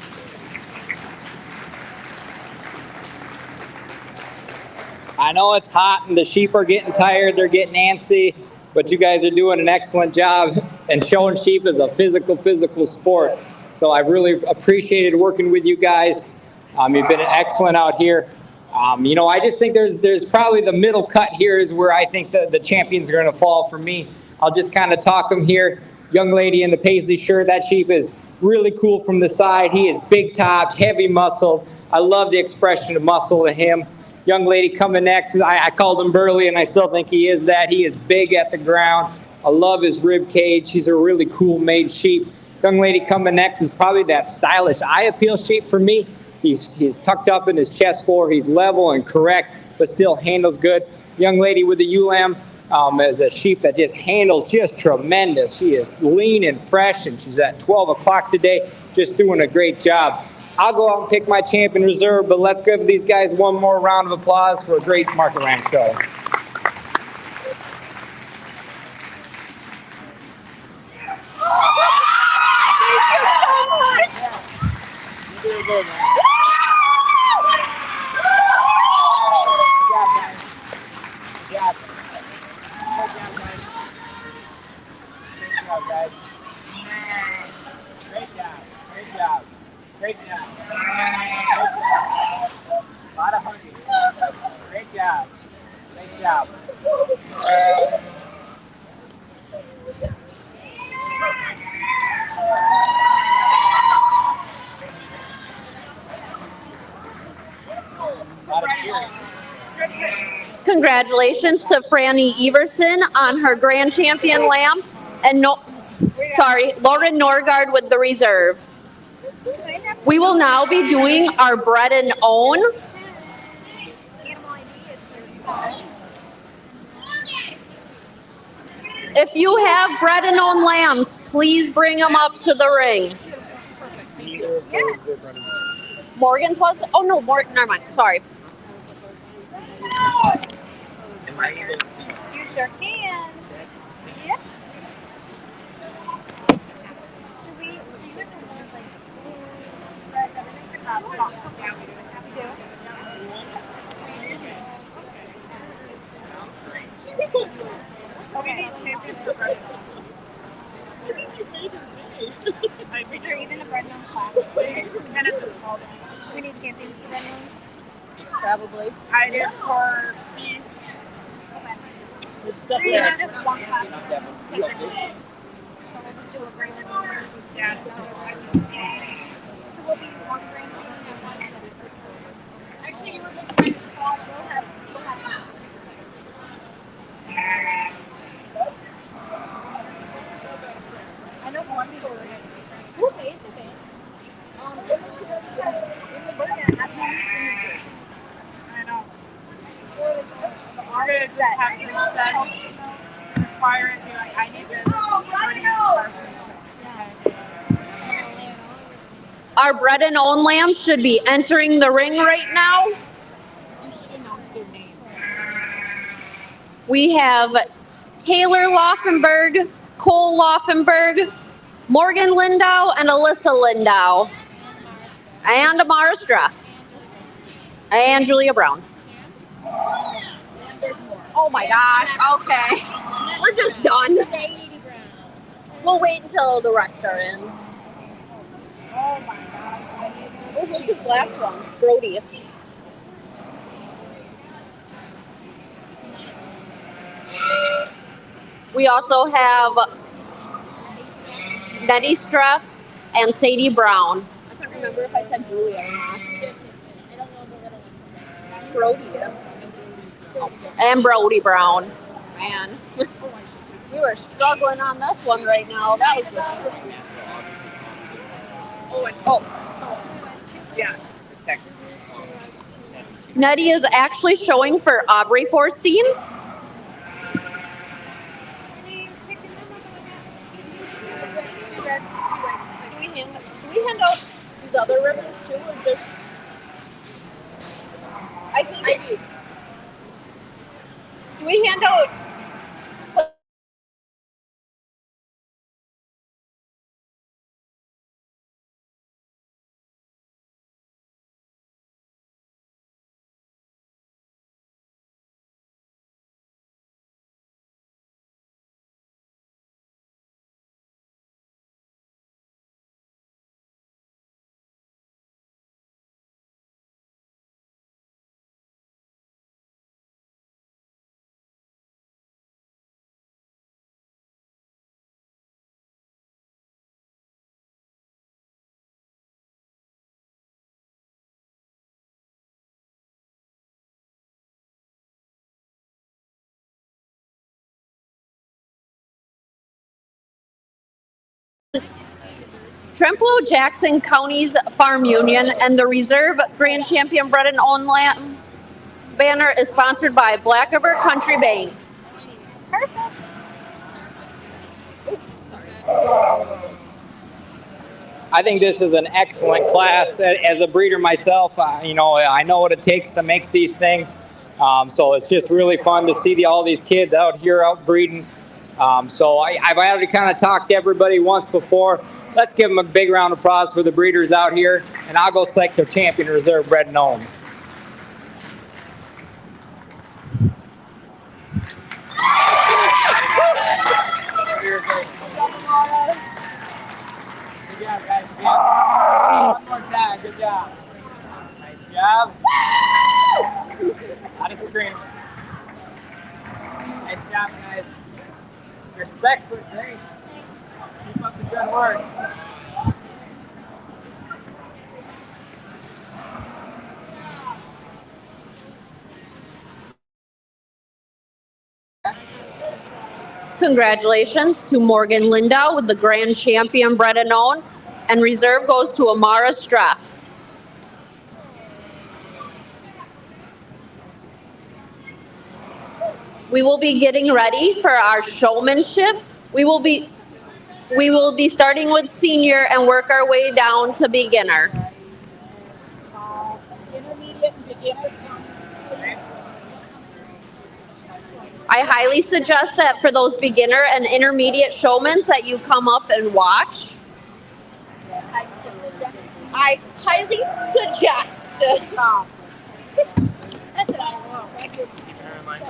I know it's hot and the sheep are getting tired, they're getting antsy, but you guys are doing an excellent job, and showing sheep is a physical sport. So I've really appreciated working with you guys. You've been excellent out here. I just think there's probably the middle cut here is where I think the champions are going to fall for me. I'll just kind of talk them here. Young lady in the paisley shirt, that sheep is really cool from the side. He is big topped, heavy muscled. I love the expression of muscle in him. Young lady coming next, I called him burly, and I still think he is that. He is big at the ground. I love his rib cage. He's a really cool made sheep. Young lady coming next is probably that stylish eye appeal sheep for me. He's tucked up in his chest floor. He's level and correct, but still handles good. Young lady with the ewe lamb is a sheep that just handles just tremendous. She is lean and fresh, and she's at 12 o'clock today, just doing a great job. I'll go out and pick my champion reserve, but let's give these guys one more round of applause for a great Market Lamb show. Great job. A lot of hunting. Great job. Nice job. A lot of cheering. Congratulations to Franny Everson on her Grand Champion Lamb, and Lauren Norgard with the reserve. We will now be doing our Bred and Own. Animal ID is 35. If you have Bred and Own lambs, please bring them up to the ring. Morgan's was? Oh no, never mind. Sorry. You sure can. Yep. Should we do it for more Okay, champions for bread. Is there even a bread known class? Kind of just called it. We need champions for bread knowns. Probably. I did for beef. These are just one class typically. So we'll just do a grain and one. Yeah, so I just. So we'll be one grain short and one center. Actually, you were just trying to call. We'll have. I know one people were in. Who made the band? In the book, I know. We're gonna just have to set, require it, be like, I need this. Our bred and owned lambs should be entering the ring right now. You should announce their names. We have Taylor Laufenberg, Cole Laufenberg, Morgan Lindau, and Alyssa Lindau, and Amara Streff, and Julia Brown. Oh my gosh, okay. We're just done. We'll wait until the rest are in. Oh my gosh. Oh, who's this last one? Brody. We also have Nettie Streff and Sadie Brown. I can't remember if I said Julia or not. I don't know the little one. Brody. And Brody Brown. Man, we were struggling on this one right now. That was the Yeah. Nettie is actually showing for Aubrey Forstein. Do we hand out these other ribbons too, or just? I think. Do we hand out? Trempealeau Jackson County's Farm Union and the Reserve Grand Champion Bred and Owned Lamb banner is sponsored by Black River Country Bank. Perfect. I think this is an excellent class. As a breeder myself, I know what it takes to make these things. So it's just really fun to see all these kids out here out breeding. So I've already kind of talked to everybody once before. Let's give them a big round of applause for the breeders out here, and I'll go select their champion reserve bred and owned. Good job, guys. One more time. Good job. Nice job. Not a scream. Nice job, guys. Your specs look great. Keep up the good work. Congratulations to Morgan Lindau with the Grand Champion Bred and Owned, and reserve goes to Amara Streff. We will be getting ready for our showmanship. We will be starting with senior and work our way down to beginner. Intermediate and beginner. I highly suggest that for those beginner and intermediate showmans that you come up and watch. I suggest I highly suggest. That's what I want. Keep it in mind.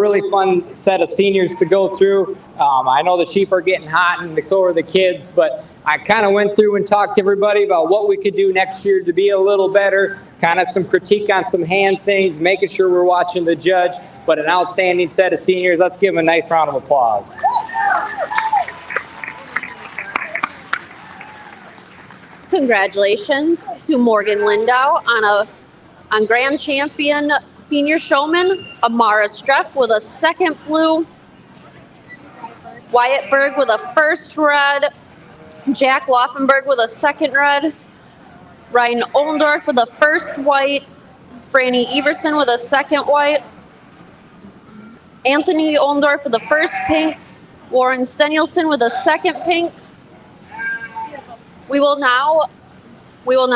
really fun set of seniors to go through. I know the sheep are getting hot and so are the kids, but I kind of went through and talked to everybody about what we could do next year to be a little better, kind of some critique on some hand things, making sure we're watching the judge, but an outstanding set of seniors. Let's give them a nice round of applause. Congratulations to Morgan Lindau on Grand Champion Senior Showman, Amara Streff with a second blue, Wyatt Berg with a first red, Jack Laufenberg with a second red, Ryan Oldendorf with a first white, Franny Everson with a second white, Anthony Oldendorf with the first pink, Warren Stenielson with a second pink. We will now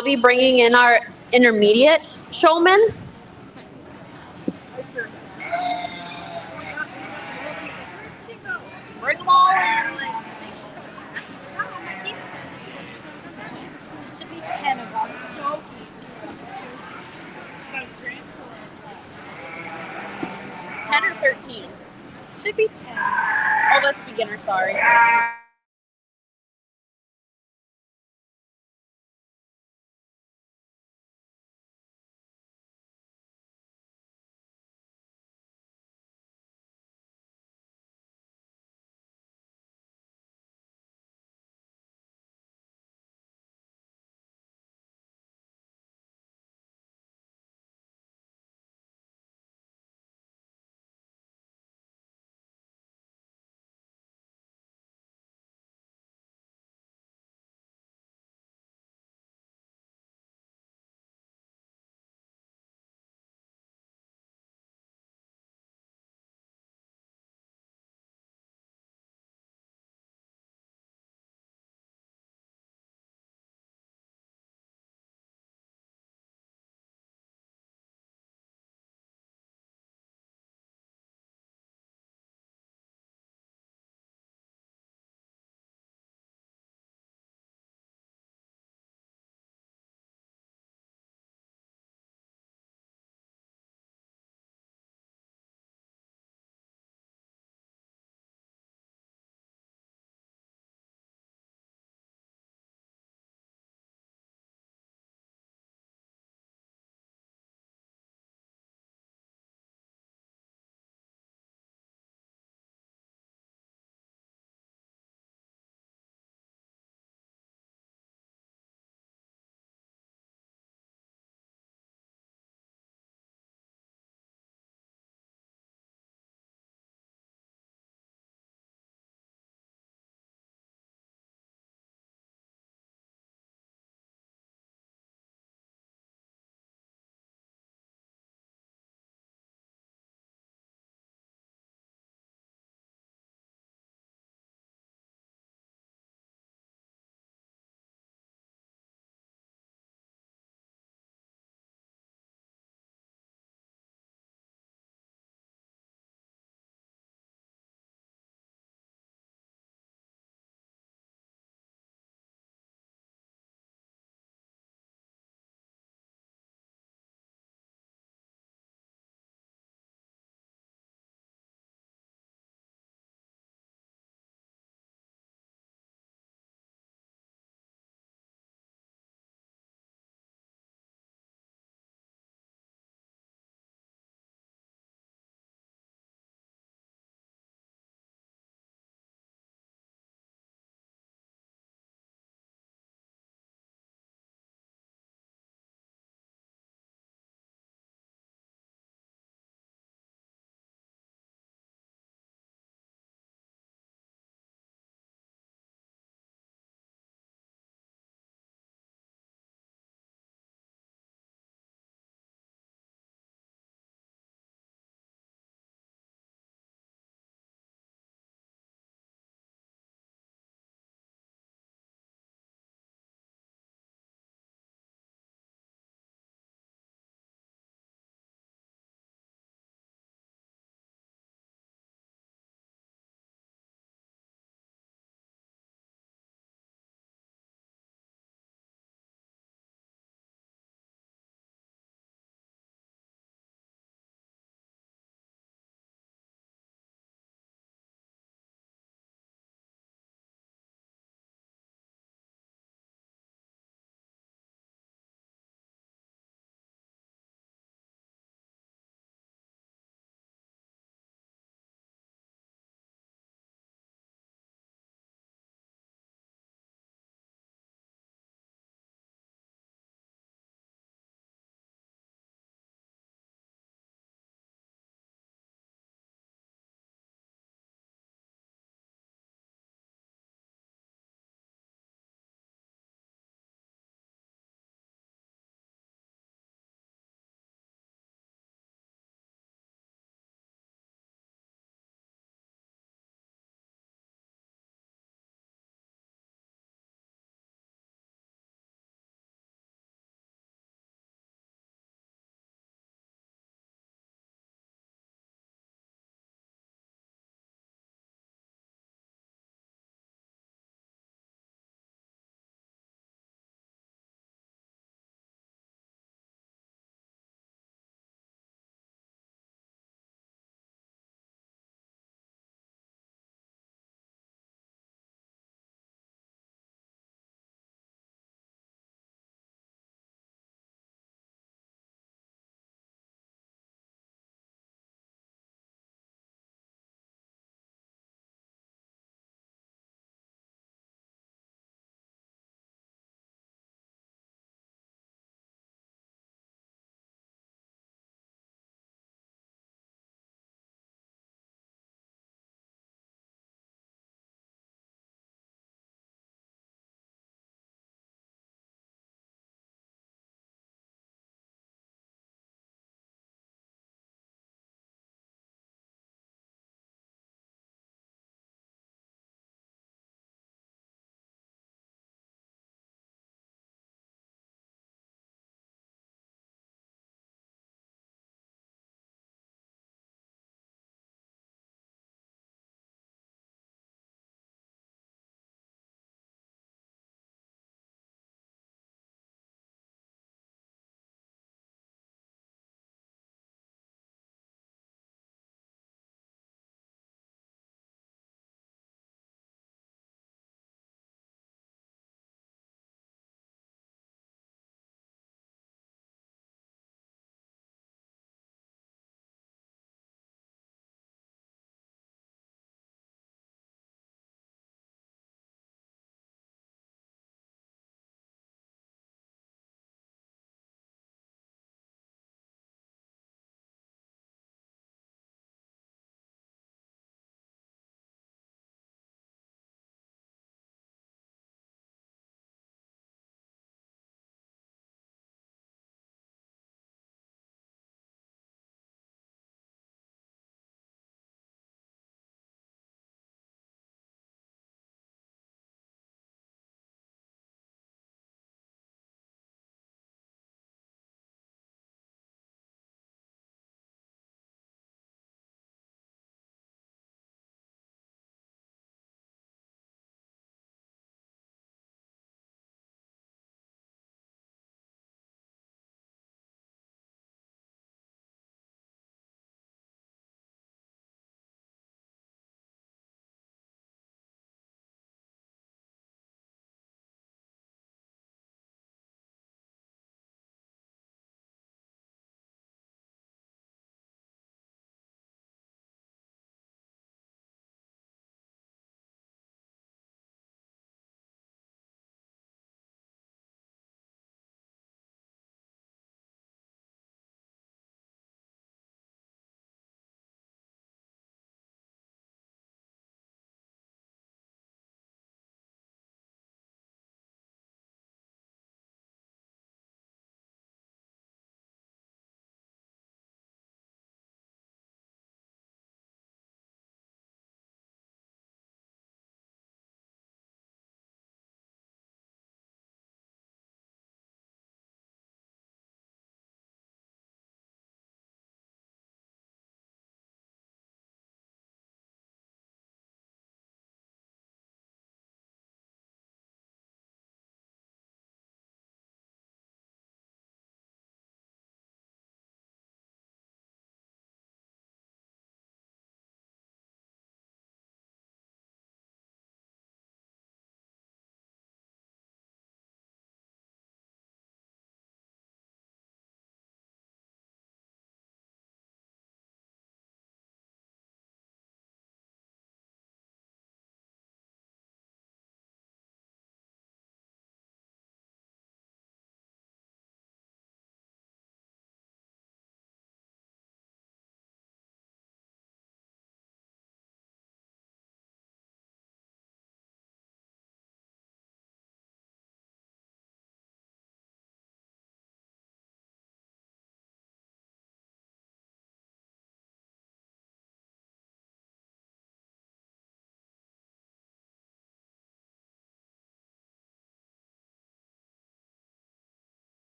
be bringing in our intermediate showmen. Bring them all in. Should be 10 of them. Joking. 10 or 13? Should be 10. Oh, that's beginner, sorry.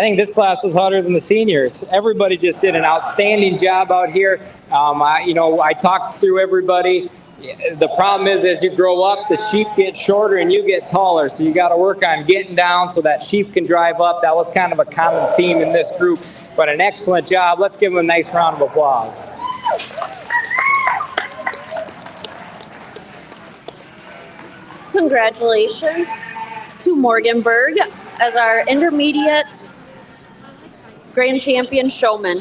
I think this class was harder than the seniors. Everybody just did an outstanding job out here. I talked through everybody. The problem is, as you grow up, the sheep get shorter and you get taller. So you got to work on getting down so that sheep can drive up. That was kind of a common theme in this group, but an excellent job. Let's give them a nice round of applause. Congratulations to Morganburg as our intermediate grand champion showman.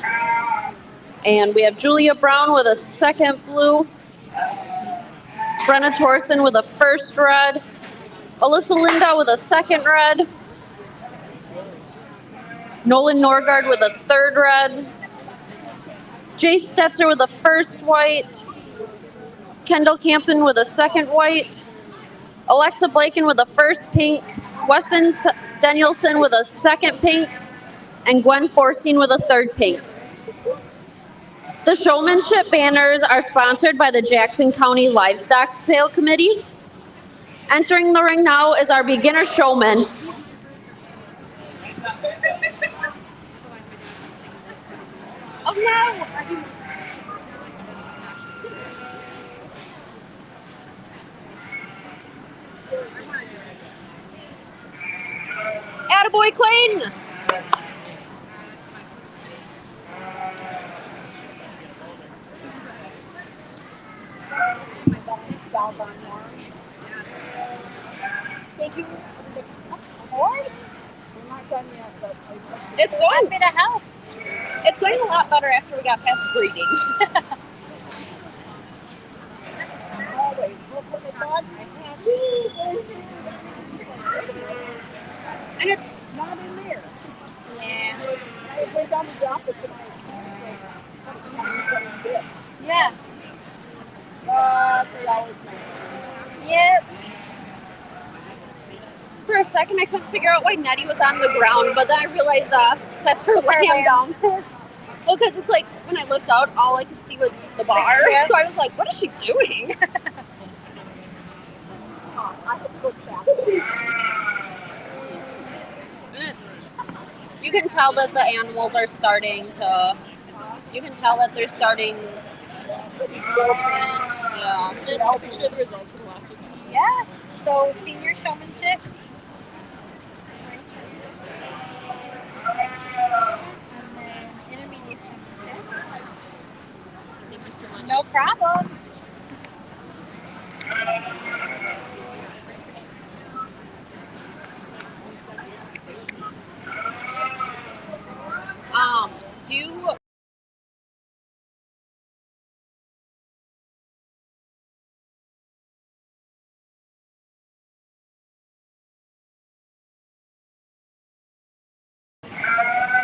And we have Julia Brown with a second blue, Brenna Torsen with a first red, Alyssa Linda with a second red, Nolan Norgard with a third red, Jay Stetzer with a first white, Kendall Campton with a second white, Alexa Blaken with a first pink, Weston Stenielson with a second pink, and Gwen Forstein with a third pink. The showmanship banners are sponsored by the Jackson County Livestock Sale Committee. Entering the ring now is our beginner showman. Oh no! Attaboy Clayton! Thank you. Of course. We're not done yet, but It's going. a bit of help. It's going a lot better after we got past breeding. Always. Look what I thought I had. And it's Not in there. Yeah. I went down to the office and I was like, yeah. But they always nice. Yep. For a second, I couldn't figure out why Nettie was on the ground, but then I realized that's her lamb down. Well, because it's like when I looked out, all I could see was the bar. Yeah. So I was like, what is she doing? I had to go fast. And it's, you can tell that the animals are starting to, you can tell that they're starting, yeah. Did you share the results from last week? Yes. So senior showmanship. And then intermediate showmanship. Thank you so much. No problem. Do you,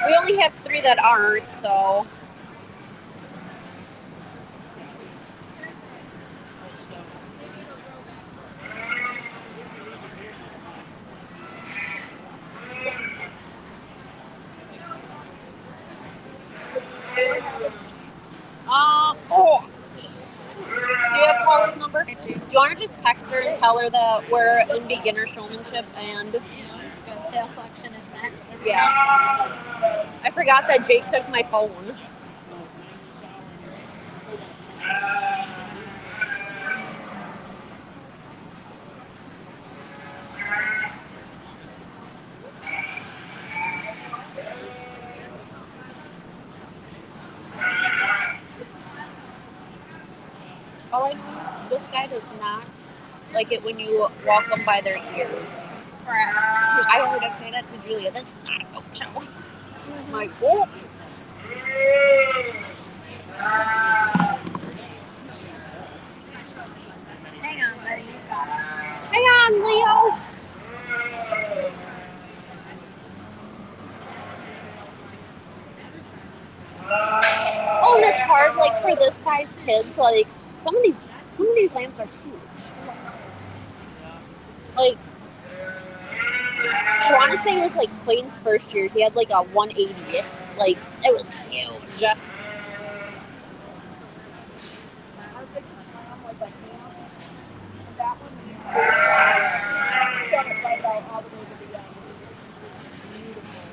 we only have 3 that aren't, so. Oh. Do you have Paula's number? I do. Do you want to just text her and tell her that we're in beginner showmanship and Good. Sales selection is next. yeah. I forgot that Jake took my phone. All I know is this guy does not like it when you walk them by their ears. Correct. I heard him say that to Julia. This is not a goat show. I'm like, oh. Hang on, buddy. Hang on, Leo. Oh, and it's hard, like for this size kids. Like some of these lambs are huge. Like, I want to say it was like Clayton's first year. He had like a 180. Like it was huge. Our biggest lamb was a ham. And that one we got it right out all the way to the end. Beautiful.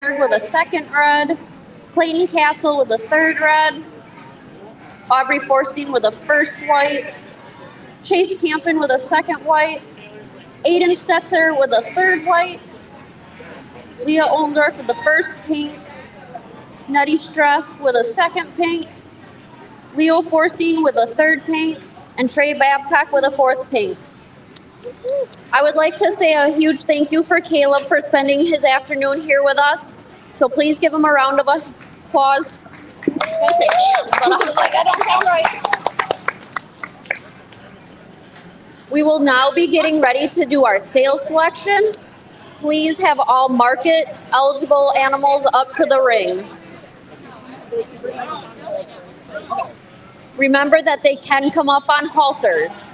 with a second red, Clayton Castle with a third red, Aubrey Forstein with a first white, Chase Campen with a second white, Aiden Stetzer with a third white, Leah Oldorf with the first pink, Nutty Stress with a second pink, Leo Forstein with a third pink, and Trey Babcock with a fourth pink. I would like to say a huge thank you for Caleb for spending his afternoon here with us. So please give him a round of applause. I was gonna say hands, but I was like, that don't sound right. We will now be getting ready to do our sales selection. Please have all market eligible animals up to the ring. Remember that they can come up on halters.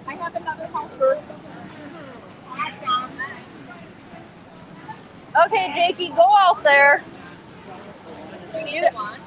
I have another helper. Okay, Jakey, go out there. We need one.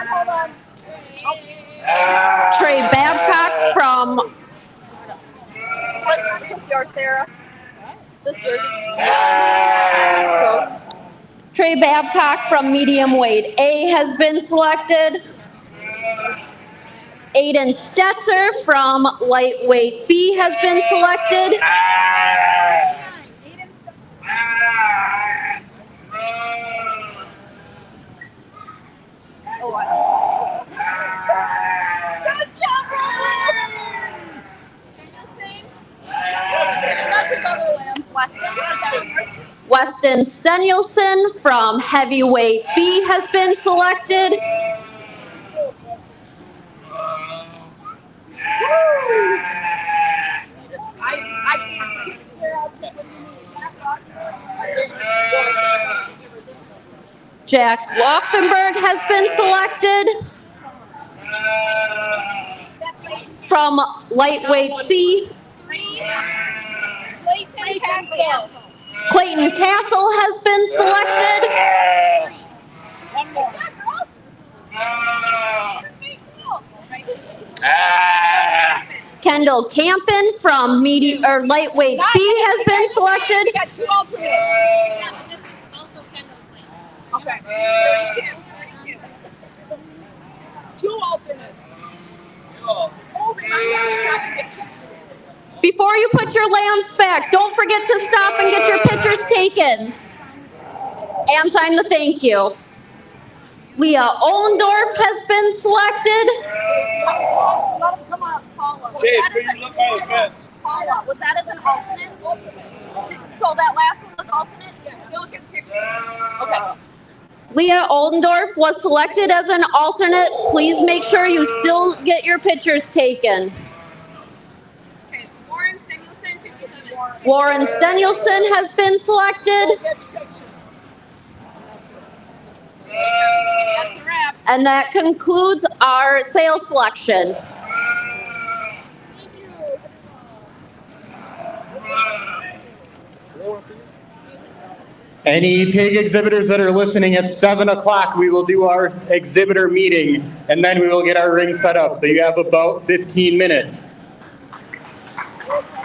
Hold on. Trey Babcock from, what, is this yours, Sarah? Is this yours? So, Trey Babcock from medium weight A has been selected. Aiden Stetzer from lightweight B has been selected. Good job, Riley. That's his other lamb. Weston Stenielson from heavyweight B has been selected. Jack Loffenberg has been selected from lightweight C. Clayton Castle. Clayton Castle has been selected. Kendall Campen from lightweight B has been selected. We got two alternates. Yeah, but this is also Kendall's lamb. Okay. 32. Two alternates. Oh, Before you put your lambs back, don't forget to stop and get your pictures taken. And sign the thank you. Leah Ollendorf has been selected. let him come up, Paula. Chase, will you look by the fence? Paula, was that as an alternate? So that last one was alternate? Still get pictures. Okay. Leah Oldendorf was selected as an alternate. Please make sure you still get your pictures taken. Okay, Warren Stenielson, 57. Warren Stenielson has been selected. Get the picture. That's a wrap. And that concludes our sales selection. Thank you. Any pig exhibitors that are listening, at 7 o'clock, we will do our exhibitor meeting, and then we will get our ring set up. So you have about 15 minutes. Okay.